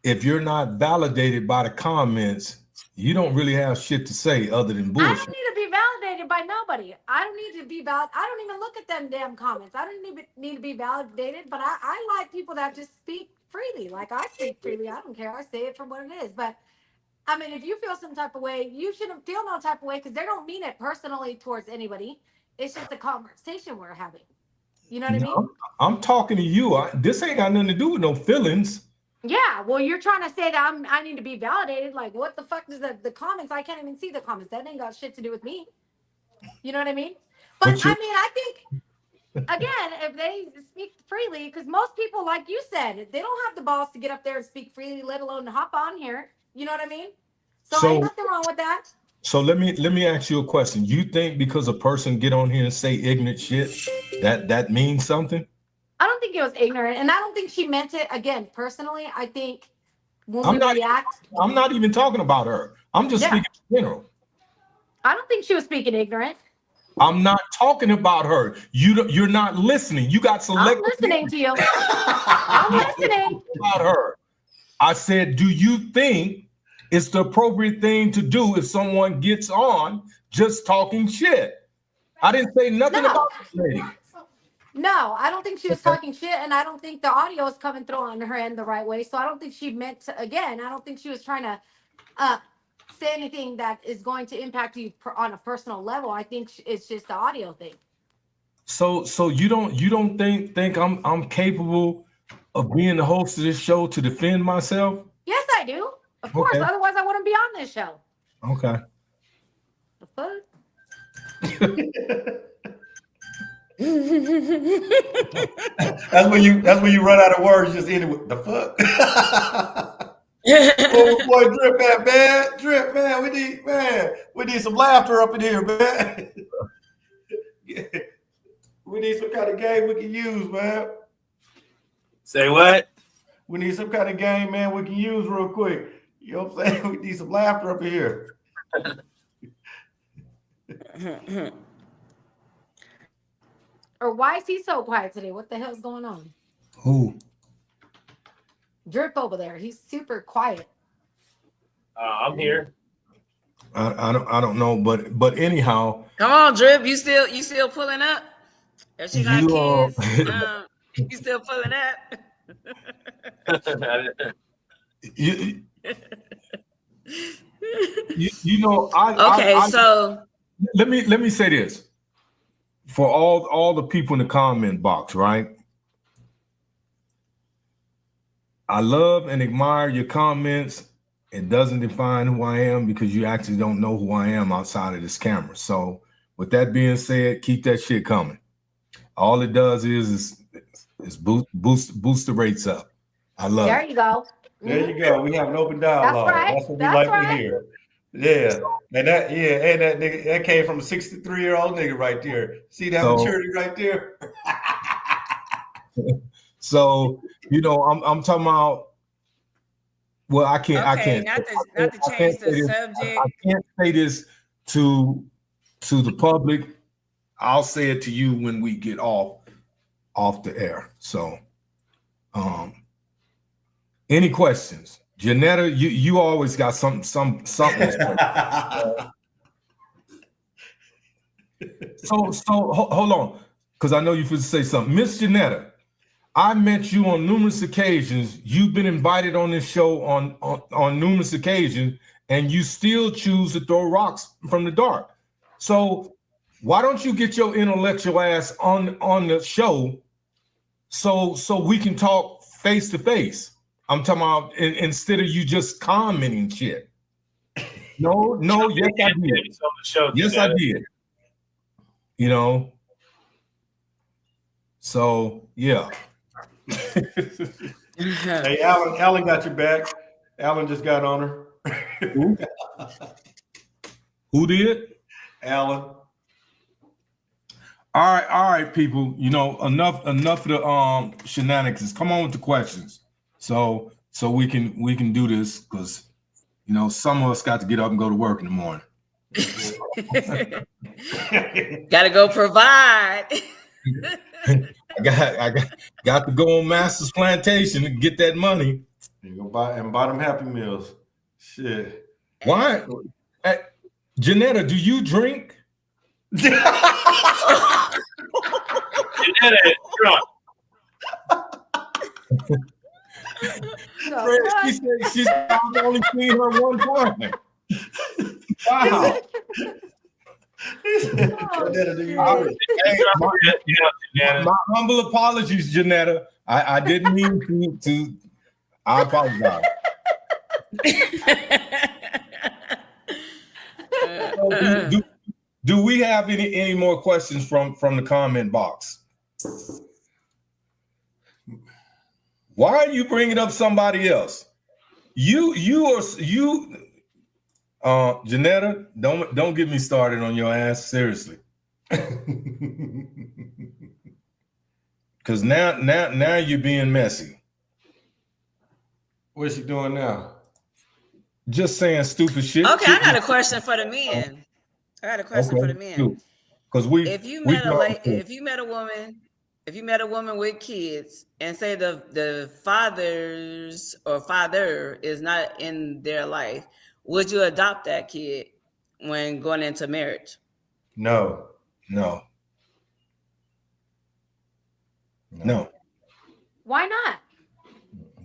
if you're not validated by the comments, you don't really have shit to say other than I bullshit. don't need to be validated by nobody. I don't need to be valid. I don't even look at them damn comments. I don't need to be validated, but I like people that just speak freely. Like I speak freely. I don't care. I say it for what it is. But I mean, if you feel some type of way, you shouldn't feel no type of way because they don't mean it personally towards anybody. It's just a conversation we're having. You know what I mean? No, I'm talking to you. This ain't got nothing to do with no feelings. Yeah, well, you're trying to say that I need to be validated. Like, what the fuck does the comments? I can't even see the comments. That ain't got shit to do with me. You know what I mean? But But you- I mean, I think again, if they speak freely, because most people, like you said, they don't have the balls to get up there and speak freely, let alone hop on here. You know what I mean? So ain't nothing wrong with that. So let me ask you a question. You think because a person get on here and say ignorant shit, that means something? I don't think it was ignorant, and I don't think she meant it. Again, personally, I think when I'm we not- react, I'm not even talking about her. I'm just Yeah. speaking in general. I don't think she was speaking ignorant. I'm not talking about her. You're not listening. You got I'm selective listening to you. I'm listening. about her. I said, do you think it's the appropriate thing to do if someone gets on just talking shit? I didn't say nothing No. about this lady. No, I don't think she was talking shit, and I don't think the audio is coming through on her end the right way. So I don't think she meant to. Again, I don't think she was trying to say anything that is going to impact you on a personal level. I think it's just the audio thing. So you don't think I'm capable of being the host of this show to defend myself? Yes, I do. Of course. Okay. Otherwise, I wouldn't be on this show. Okay. The fuck? That's when you run out of words. Just end it with the fuck. Oh boy, drip man. We need some laughter up in here, man. We need some kind of game we can use, man. Say what? We need some kind of game, man, we can use real quick. You know what I'm saying? We need some laughter up in here. Or why is he so quiet today? What the hell's going on? Who? Drip over there. He's super quiet. I'm here. I don't know, but anyhow, Come on, Drip. You still pulling up? If she got You, kids, you still pulling up? you know, Okay, so let me say this for all the people in the comment box, right? I love and admire your comments. It doesn't define who I am because you actually don't know who I am outside of this camera. So with that being said, keep that shit coming. All it does is boost the rates up. I love There it. you go. There you go. We have an open dialogue. That's right. That's what we That's like right. to hear. Yeah. And that nigga, that came from a 63-year-old nigga right there. See that So- maturity right there? So, you know, I'm talking about, well, I can't not to I change can't say the this. subject. I can't say this to the public. I'll say it to you when we get off the air. So, any questions? Janetta, you always got something. So hold on, because I know you should say something. Miss Janetta, I met you on numerous occasions. You've been invited on this show on numerous occasions, and you still choose to throw rocks from the dark. So why don't you get your intellectual ass on the show so we can talk face to face? I'm talking about instead of you just commenting shit. No, yes, I did. Yes, I did. You know. So yeah. Hey, Alan got your back. Alan just got on her. Who did? Alan. All right, people. You know, enough of the shenanigans. Come on with the questions. So we can do this because you know some of us got to get up and go to work in the morning. Gotta go provide. I got to go on Master's Plantation and get that money. You go buy them Happy Meals. Shit. Why? Hey, Janetta, do you drink? Janetta is drunk. So, Fred, she said she's only seen her one time. Wow. Janetta, do you Oh, drink? Hey, Janetta. my humble apologies, Janetta. I didn't mean to. I apologize. So do we have any more questions from the comment box? Why are you bringing up somebody else? Janetta, don't get me started on your ass, seriously. Because now you're being messy. What's she doing now? Just saying stupid shit. Okay, I got a question for the men. For the men. Because If you met a woman with kids and say the fathers or father is not in their life, would you adopt that kid when going into marriage? No. No. why not?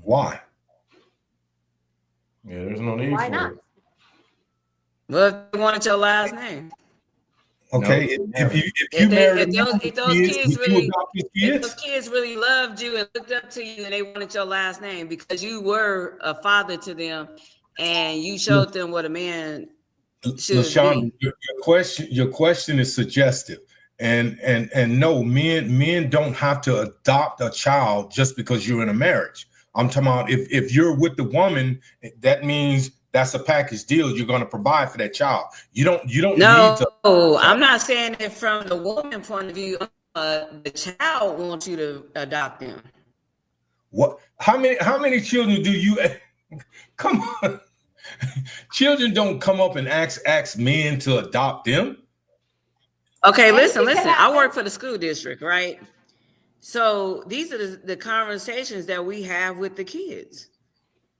Why? Yeah, there's no need Why for not? it. Well, if they wanted your last name. Okay, No. if you If married those kids would you adopt his If those kids? kids really loved you and looked up to you and they wanted your last name because you were a father to them and you showed them what a man should LaShawn, be. your question is suggestive. And no, men don't have to adopt a child just because you're in a marriage. I'm talking about if you're with the woman, that means that's a package deal. You're going to provide for that child. You don't need to. No, I'm not saying it from the woman point of view. The child wants you to adopt them. What? How many children do you? Come on, children don't come up and ask men to adopt them. Okay, listen. Anything can I work happen. for the school district, right? So these are the conversations that we have with the kids.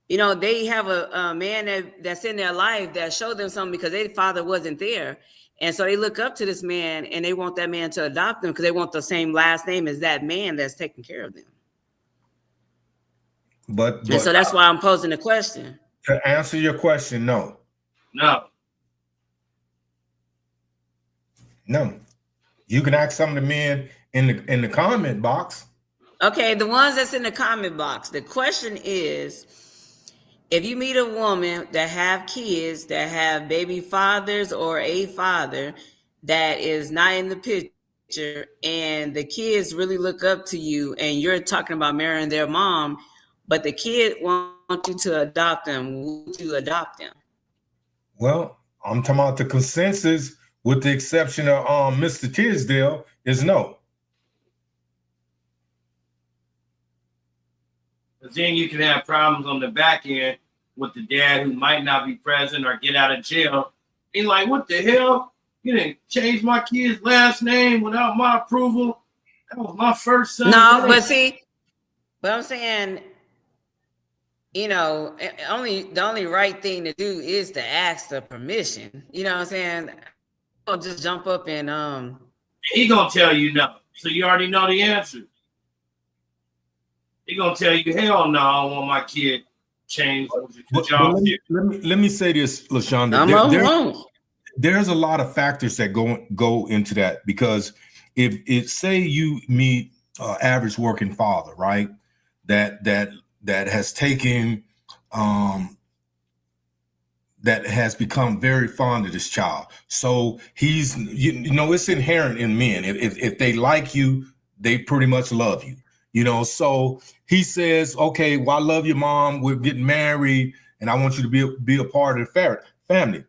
You know, they have a man that's in their life that showed them something because their father wasn't there. And so they look up to this man and they want that man to adopt them because they want the same last name as that man that's taking care of them. But And so that's why I'm posing the question. to answer your question, no. You can ask some of the men in the comment box. Okay, the ones that's in the comment box. The question is, if you meet a woman that have kids, that have baby fathers or a father that is not in the picture, and the kids really look up to you and you're talking about marrying their mom, but the kid wants you to adopt them, would you adopt them? Well, I'm talking about the consensus, with the exception of Mr. Tisdale, is no. Because then you can have problems on the back end with the dad who might not be present or get out of jail. He's like, what the hell? You didn't change my kid's last name without my approval. That was my first son. No, but I'm saying, you know, the only right thing to do is to ask the permission. You know what I'm saying? Don't just jump up and He gonna tell you no. So you already know the answer. He gonna tell you, hell no, I don't want my kid changed. But let me say this, LaShawn. There's a lot of factors that go into that, because if say you meet average working father, right? That has taken that has become very fond of this child. So he's, you know, it's inherent in men. If they like you, they pretty much love you. You know, so he says, okay, well, I love your mom. We're getting married, and I want you to be a part of the family.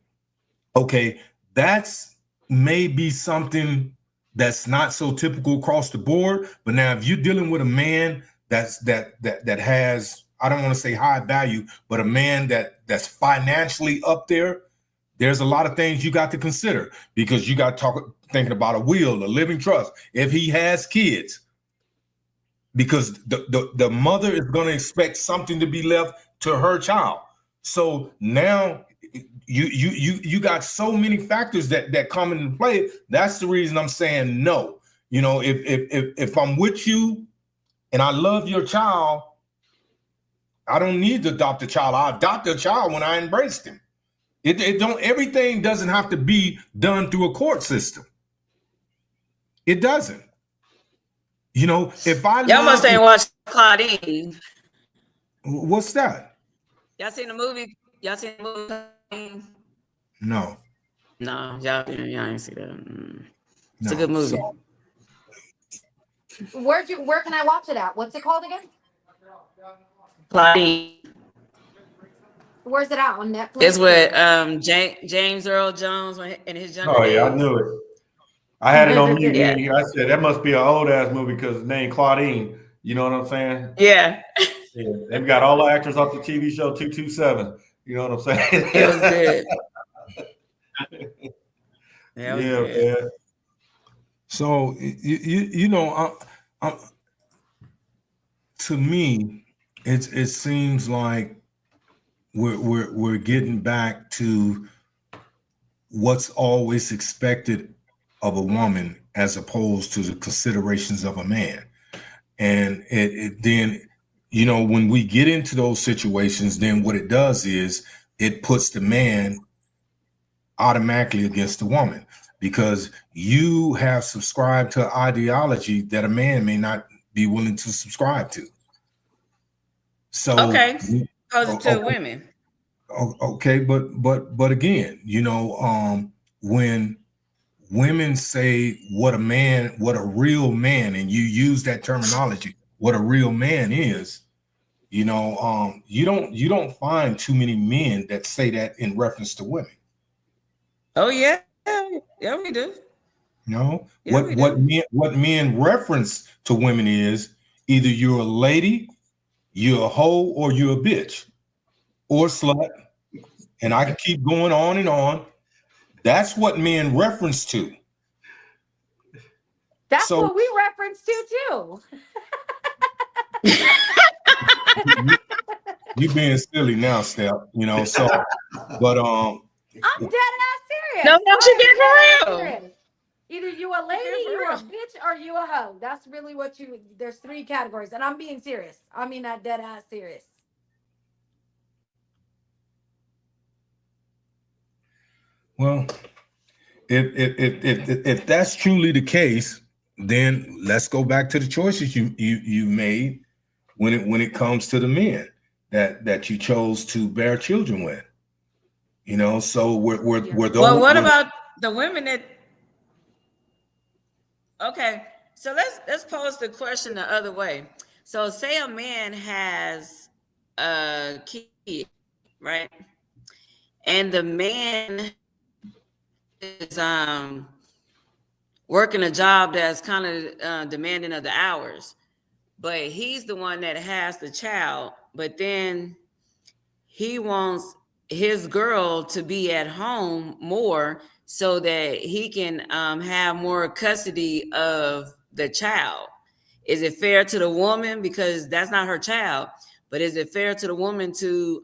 Okay, that's maybe something that's not so typical across the board. But now, if you're dealing with a man that has, I don't want to say high value, but a man that's financially up there, there's a lot of things you got to consider, because you got thinking about a will, a living trust. If he has kids, because the mother is going to expect something to be left to her child. So now you got so many factors that come into play. That's the reason I'm saying no. You know, if I'm with you and I love your child, I don't need to adopt a child. I adopted a child when I embraced him. It don't, everything doesn't have to be done through a court system. It doesn't. You know, if I Y'all must ain't watched Claudine. what's that? Y'all seen the movie? Y'all seen the movie? Claudine? No. No, y'all ain't see that. It's No. a good movie. So, Where can I watch it at? What's it called again? Claudine. Where's it at? On Netflix? It's with James Earl Jones in his younger Oh yeah, I days. knew it. I had it on mute. Yeah. I said that must be an old ass movie because the name Claudine. You know what I'm saying? Yeah, Yeah, they've got all the actors off the TV show 227. You know what I'm saying? it was good. Yeah, it was Yeah, good. man. so you know, to me, it seems like we're getting back to what's always expected of a woman as opposed to the considerations of a man. And it then, you know, when we get into those situations, then what it does is it puts the man automatically against the woman, because you have subscribed to an ideology that a man may not be willing to subscribe to. So Okay, positive okay. women. Okay, but again, you know, when women say what a real man, and you use that terminology, what a real man is, you know, you don't find too many men that say that in reference to women. Oh yeah, yeah we do. You know, Yeah, what men reference to women is either you're a lady, you're a hoe, or you're a bitch, or slut, and I can keep going on and on. That's what men reference to. That's So what we reference to too. you being silly now, Steph. You know, so but I'm dead ass serious. No, she I'm did dead for real. serious. Either you a lady, for you a real. bitch, or you a hoe. That's really what you. There's three categories, and I'm being serious. I mean that dead ass serious. well, if that's truly the case, then let's go back to the choices you made when it comes to the men that you chose to bear children with. You know, so we're those. Well, what about the women that? Okay, so let's pose the question the other way. So, say a man has a kid, right? And the man is working a job that's kind of demanding of the hours, but he's the one that has the child, but then he wants his girl to be at home more so that he can have more custody of the child. Is it fair to the woman, because that's not her child, but is it fair to the woman to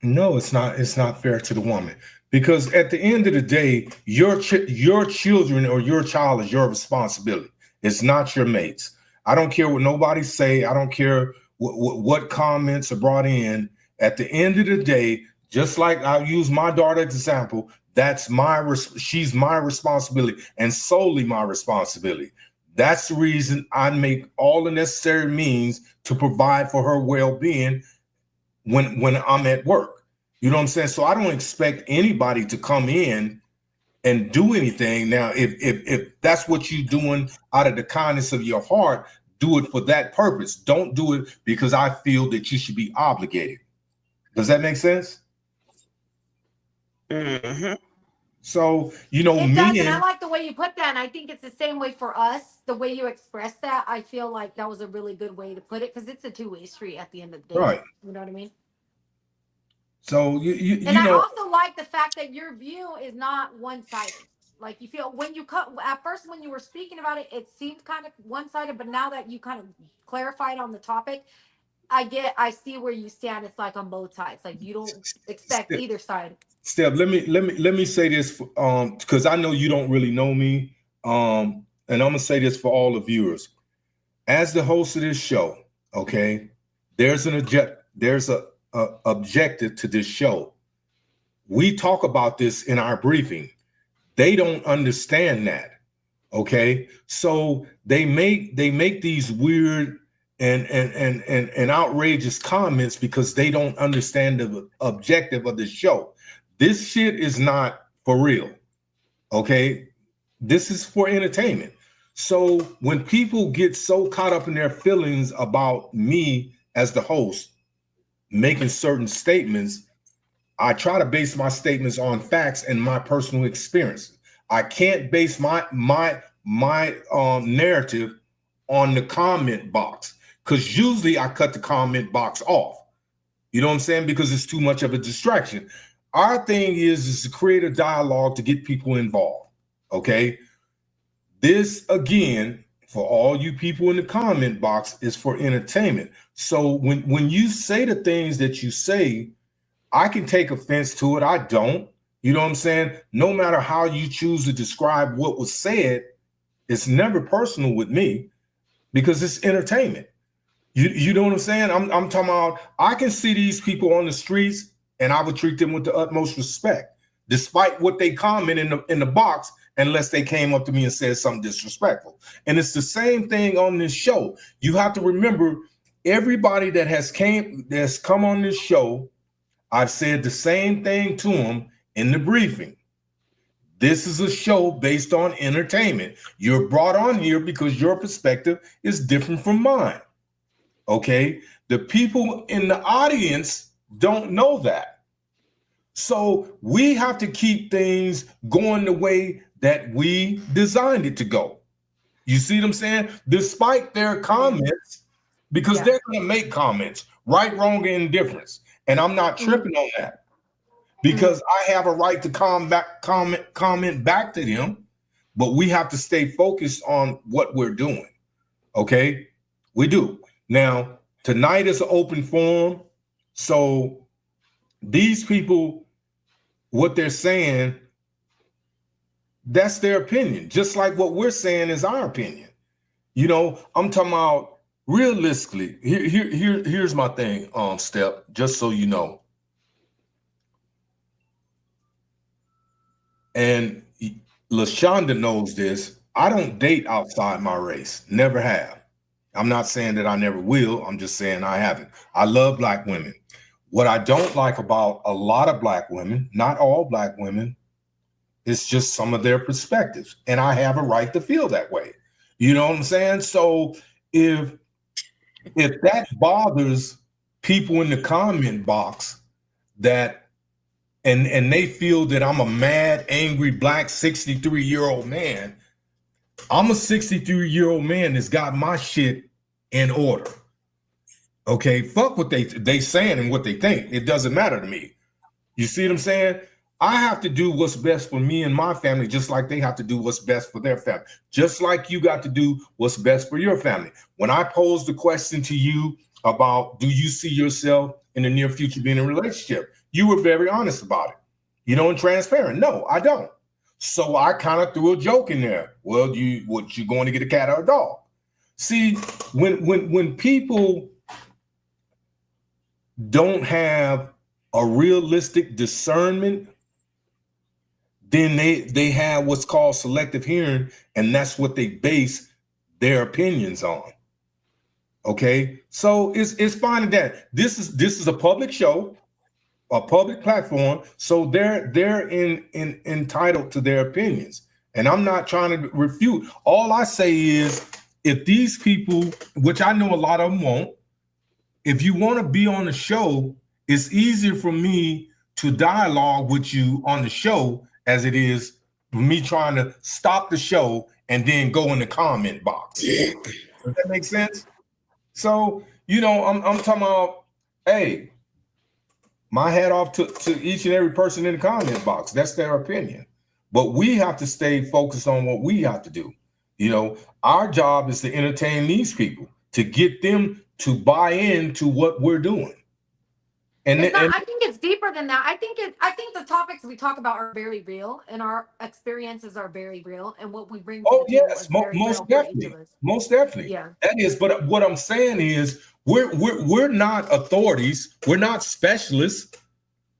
No, it's not. It's not fair to the woman, because at the end of the day, your children or your child is your responsibility. It's not your mate's. I don't care what nobody say. I don't care what comments are brought in. At the end of the day, just like I use my daughter as an example, she's my responsibility and solely my responsibility. That's the reason I make all the necessary means to provide for her well-being when I'm at work. You know what I'm saying? So I don't expect anybody to come in and do anything. Now, if that's what you're doing out of the kindness of your heart, do it for that purpose. Don't do it because I feel that you should be obligated. Does that make sense? Mhm. So, you know, It does, and I men, like the way you put that, and I think it's the same way for us. The way you express that, I feel like that was a really good way to put it, because it's a two-way street at the end of the day. right. You know what I mean? So And I know, also like the fact that your view is not one-sided. Like you feel when you cut at first when you were speaking about it, it seemed kind of one-sided, but now that you kind of clarified on the topic, I see where you stand. It's like on both sides. Like you don't expect Steph, either side. Steph, let me say this, because I know you don't really know me, and I'm gonna say this for all the viewers. As the host of this show, okay, there's a objective to this show. We talk about this in our briefing. They don't understand that. Okay, so they make these weird and outrageous comments because they don't understand the objective of the show. This shit is not for real. Okay, this is for entertainment. So when people get so caught up in their feelings about me as the host making certain statements, I try to base my statements on facts and my personal experience. I can't base my narrative on the comment box, because usually I cut the comment box off. You know what I'm saying? Because it's too much of a distraction. Our thing is to create a dialogue to get people involved. Okay. This, again, for all you people in the comment box, is for entertainment. So when you say the things that you say, I can take offense to it. I don't. You know what I'm saying? No matter how you choose to describe what was said, it's never personal with me because it's entertainment. You know what I'm saying? I'm talking about, I can see these people on the streets and I would treat them with the utmost respect, despite what they comment in the box, unless they came up to me and said something disrespectful. And it's the same thing on this show. You have to remember, everybody that has come on this show, I've said the same thing to them in the briefing. This is a show based on entertainment. You're brought on here because your perspective is different from mine. Okay? The people in the audience don't know that. So we have to keep things going the way that we designed it to go. You see what I'm saying? Despite their comments, because they're going to make comments, right, wrong, and indifference. And I'm not tripping on that, because I have a right to comment back to them, but we have to stay focused on what we're doing. Okay? We do. Now, tonight is an open forum. So these people, what they're saying, that's their opinion. Just like what we're saying is our opinion. You know, I'm talking about realistically. Here's my thing, Step, just so you know. And LaShonda knows this. I don't date outside my race. Never have. I'm not saying that I never will. I'm just saying I haven't. I love Black women. What I don't like about a lot of Black women, not all Black women, is just some of their perspectives. And I have a right to feel that way. You know what I'm saying? So if that bothers people in the comment box, that and they feel that I'm a mad, angry, Black 63-year-old man, I'm a 63-year-old man that's got my shit in order. Okay, fuck what they saying and what they think. It doesn't matter to me. You see what I'm saying? I have to do what's best for me and my family, just like they have to do what's best for their family. Just like you got to do what's best for your family. When I posed the question to you about, do you see yourself in the near future being in a relationship, you were very honest about it, you know, and transparent. No, I don't. So I kind of threw a joke in there. Well, you going to get a cat or a dog? See, when people don't have a realistic discernment, then they have what's called selective hearing, and that's what they base their opinions on. Okay, so it's fine that this is a public show, a public platform, so they're entitled to their opinions, and I'm not trying to refute. All I say is, if these people, which I know a lot of them won't, if you want to be on the show, it's easier for me to dialogue with you on the show as it is for me trying to stop the show and then go in the comment box. Does that make sense? So, you know, I'm talking about, hey, my hat off to each and every person in the comment box. That's their opinion. But we have to stay focused on what we have to do. You know, our job is to entertain these people, to get them to buy into what we're doing. And, It's not, and I think it's deeper than that. I think the topics we talk about are very real, and our experiences are very real, and what we bring to oh the table yes, is very most real for each definitely, of us. most definitely. Yeah. That is, but what I'm saying is we're not authorities, we're not specialists.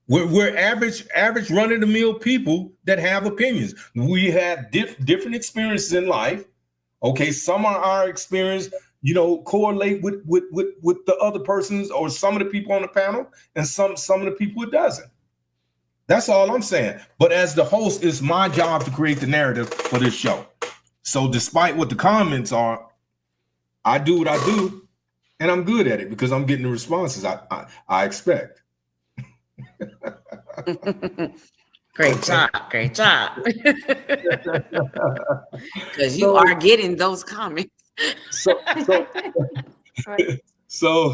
We're average run of the mill people that have opinions. We have different experiences in life. Okay, some of our experience, correlate with the other person's or some of the people on the panel, and some of the people it doesn't. That's all I'm saying. But as the host, it's my job to create the narrative for this show. So despite what the comments are, I do what I do, and I'm good at it because I'm getting the responses I expect. Great job. Because you are getting those comments. So Right. so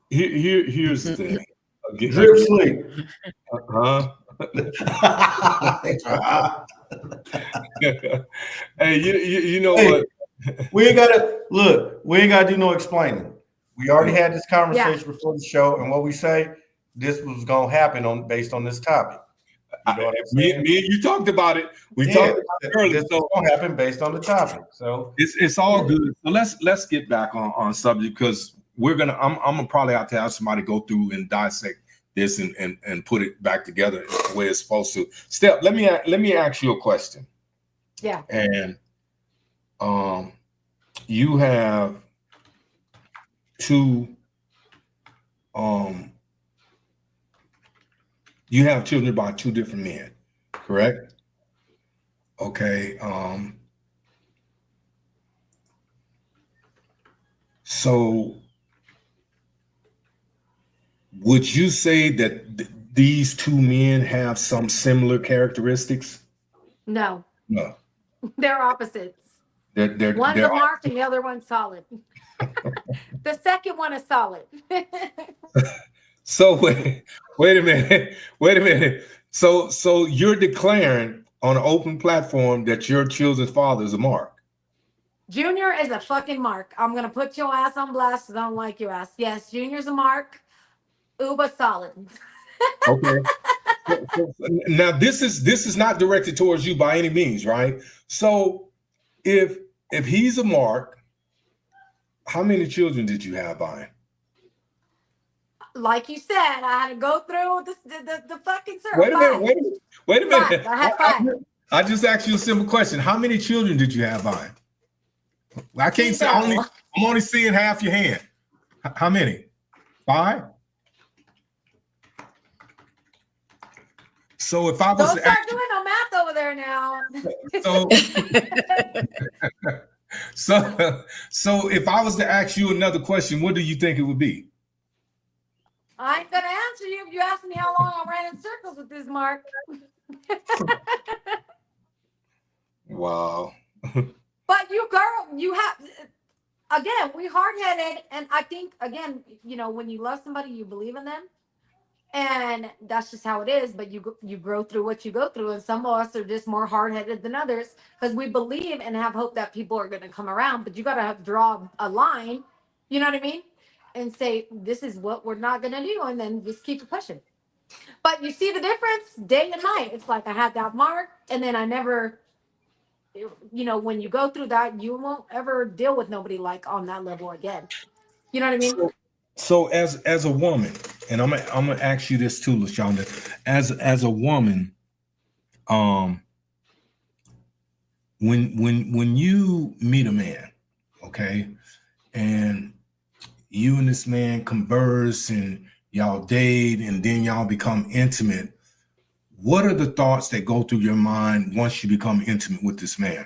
here's the thing. Drip sleep. Hey, you know Hey, what? we ain't gotta do no explaining. We already had this conversation before the show, and what we say, this was gonna happen based on this topic. You know what I'm saying? Me and you talked about it. We talked about it earlier. This is gonna happen based on the topic. So it's all good. So let's get back on subject, because I'm gonna probably have to have somebody go through and dissect this and put it back together the way it's supposed to. Steph, let me ask you a question. Yeah. And you have you have children by two different men, correct? Okay. So would you say that these two men have some similar characteristics? No, No. they're opposites. They're One's a mark and the other one's solid. The second one is solid. So wait a minute. So you're declaring on an open platform that your children's father is a mark. Junior is a fucking mark. I'm gonna put your ass on blast because I don't like your ass. Yes, Junior's a mark. Uba solid. Okay. Now this is not directed towards you by any means, right? So if he's a mark, how many children did you have by him? Like you said, I had to go through the fucking circle. Wait a minute. Five. I had 5. I just asked you a simple question. How many children did you have by him? I can't say I'm only seeing half your hand. How many? 5? So if I was Don't start doing no math over there now. So if I was to ask you another question, what do you think it would be? I ain't gonna answer you if you ask me how long I ran in circles with this mark. Wow. But you have, again, we hard-headed, and I think, again, when you love somebody, you believe in them, and that's just how it is. But you grow through what you go through, and some of us are just more hard-headed than others because we believe and have hope that people are going to come around. But you got to draw a line, you know what I mean, and say this is what we're not going to do, and then just keep it pushing. But you see the difference day and night. It's like I had that mark, and then I never. When you go through that, you won't ever deal with nobody like on that level again. You know what I mean? So as a woman, and I'm gonna ask you this too, LaShonda, as a woman, when you meet a man, okay, and you and this man converse and y'all date and then y'all become intimate, what are the thoughts that go through your mind once you become intimate with this man?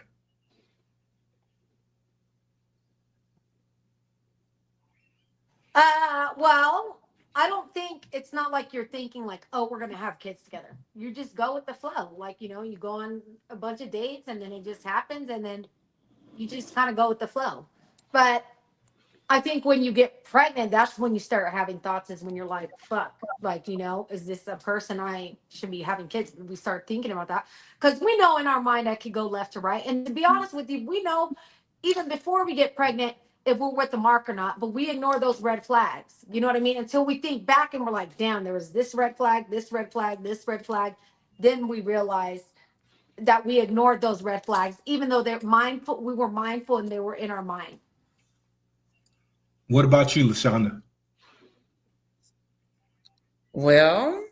Well, I don't think it's not like you're thinking like, oh, we're gonna have kids together. You just go with the flow. Like, you go on a bunch of dates and then it just happens and then you just kind of go with the flow. But I think when you get pregnant, that's when you start having thoughts, is when you're like, fuck, like, is this a person I should be having kids? We start thinking about that because we know in our mind that could go left to right. And to be honest with you, we know even before we get pregnant if we're with the mark or not, but we ignore those red flags. You know what I mean? Until we think back and we're like, damn, there was this red flag, this red flag, this red flag. Then we realize that we ignored those red flags, even though they're mindful, we were mindful and they were in our mind. What about you, LaShonda? Well,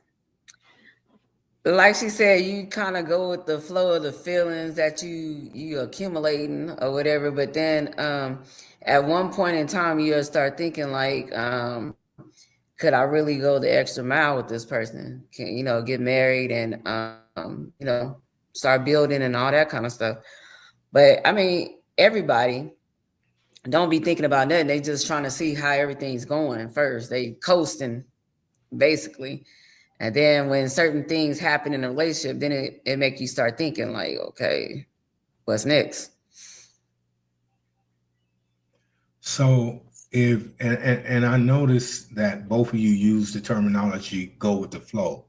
like she said, you kind of go with the flow of the feelings that you accumulating or whatever. But then at one point in time, you'll start thinking like, could I really go the extra mile with this person? Can, you know, get married and, you know, start building and all that kind of stuff. But I mean, everybody don't be thinking about nothing. They just trying to see how everything's going first. They coasting basically. And then when certain things happen in a relationship, then it make you start thinking like, okay, what's next? So if and I noticed that both of you use the terminology "go with the flow."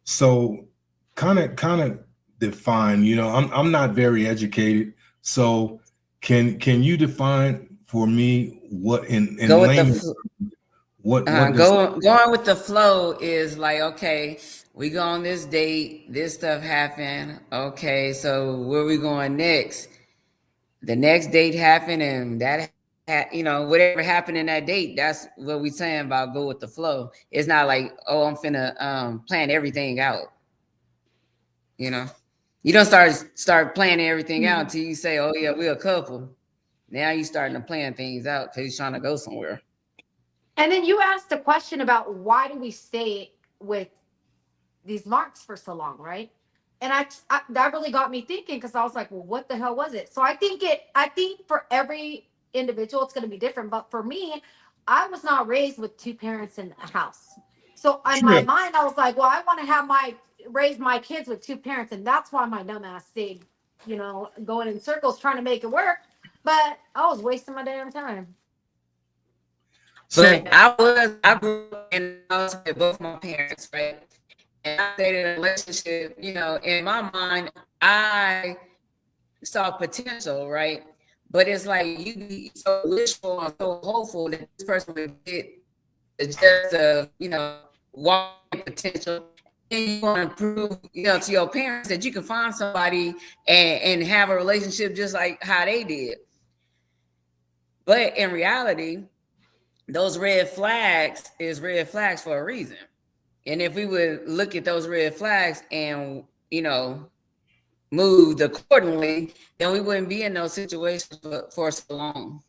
So kind of define. You know, I'm not very educated. So can you define for me what in Go with layman's the what going with the flow is like, okay, we go on this date, this stuff happened. Okay, so where we going next? The next date happened, and that you know, whatever happened in that date, that's what we saying about go with the flow. It's not like, oh, I'm finna plan everything out. You know, you don't start planning everything out until you say, oh yeah, we're a couple. Now you starting to plan things out because you're trying to go somewhere. And then you asked a question about why do we stay with these marks for so long, right? And I that really got me thinking, because I was like, well, what the hell was it? So I think for every individual it's going to be different. But for me, I was not raised with two parents in a house. So in my mind, I was like, well, I want to raise my kids with two parents, and that's why my dumb ass stayed, you know, going in circles trying to make it work. But I was wasting my damn time. But I grew up in a house with both my parents, right? And I stayed in a relationship, you know, in my mind, I saw potential, right? But it's like you be so wishful and so hopeful that this person would get the just of, you know, walking potential. And you want to prove, you know, to your parents that you can find somebody and have a relationship just like how they did. But in reality, those red flags is red flags for a reason. And if we would look at those red flags and, you know, moved accordingly, then we wouldn't be in those situations for so long.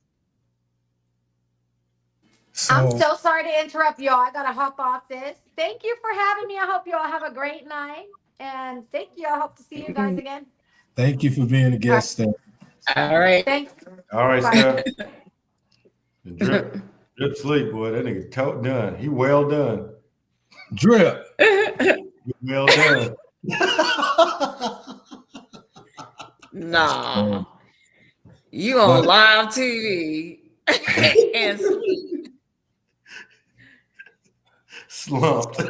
I'm so sorry to interrupt y'all. I got to hop off this. Thank you for having me. I hope you all have a great night. And thank you. I hope to see you guys again. Thank you for being a guest, Steph. All right. Thanks. All right, Bye. Steph. Drip sleep, boy. That nigga done. He well done. Drip. Well done. Nah. You on live TV and sleep. Slumped.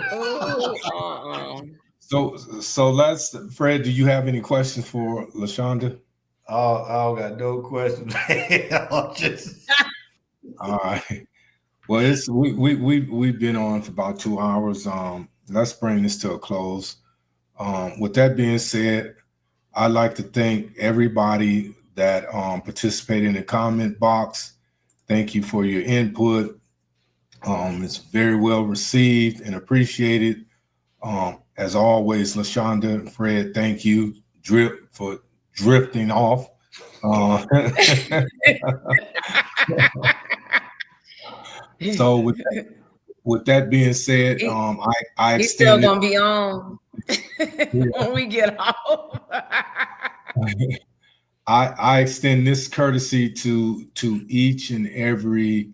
So let's, Fred, do you have any questions for LaShonda? I don't got no questions. All right. Well, we've been on for about 2 hours. Let's bring this to a close. With that being said, I'd like to thank everybody that participated in the comment box. Thank you for your input. It's very well received and appreciated. As always, LaShonda and Fred, thank you. Drip for drifting off. So with that being said, I he's still gonna be on when we get home. I extend this courtesy to each and every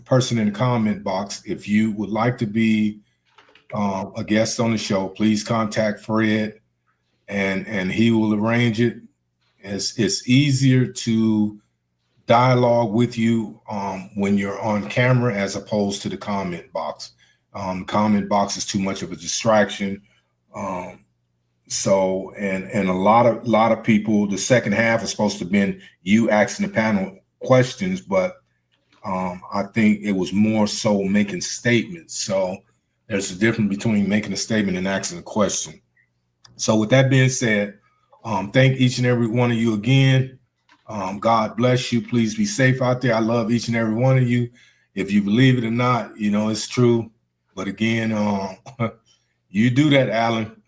person in the comment box. If you would like to be a guest on the show, please contact Fred, and he will arrange it. It's easier to dialogue with you when you're on camera as opposed to the comment box. The comment box is too much of a distraction. So, and a lot of people, the second half is supposed to have been you asking the panel questions, but I think it was more so making statements. So there's a difference between making a statement and asking a question. So with that being said, thank each and every one of you again. God bless you. Please be safe out there. I love each and every one of you. If you believe it or not, you know, it's true. But again, you do that, Alan.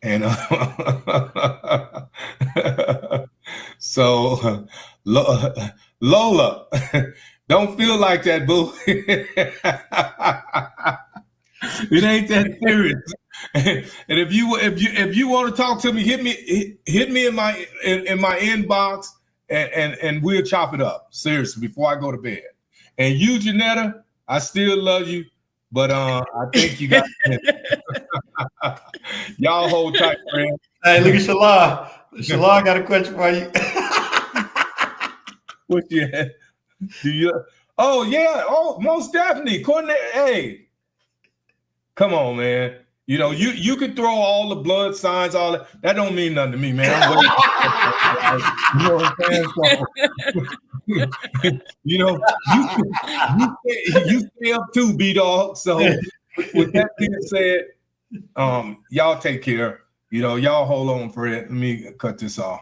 And so Lola, don't feel like that, boo. It ain't that serious. And if you want to talk to me, hit me in my inbox, and we'll chop it up. Seriously, before I go to bed. And you, Janetta, I still love you, but I think you got y'all hold tight, friend. Hey, look at Shalon. Shalon got a question for you. What you do you? Oh yeah, oh most definitely. Hey, come on, man. You know, you could throw all the blood signs, all that don't mean nothing to me, man. You know what I'm saying? You know, you stay up too, B-Dog. So with that being said, y'all take care. You know, y'all hold on for it. Let me cut this off.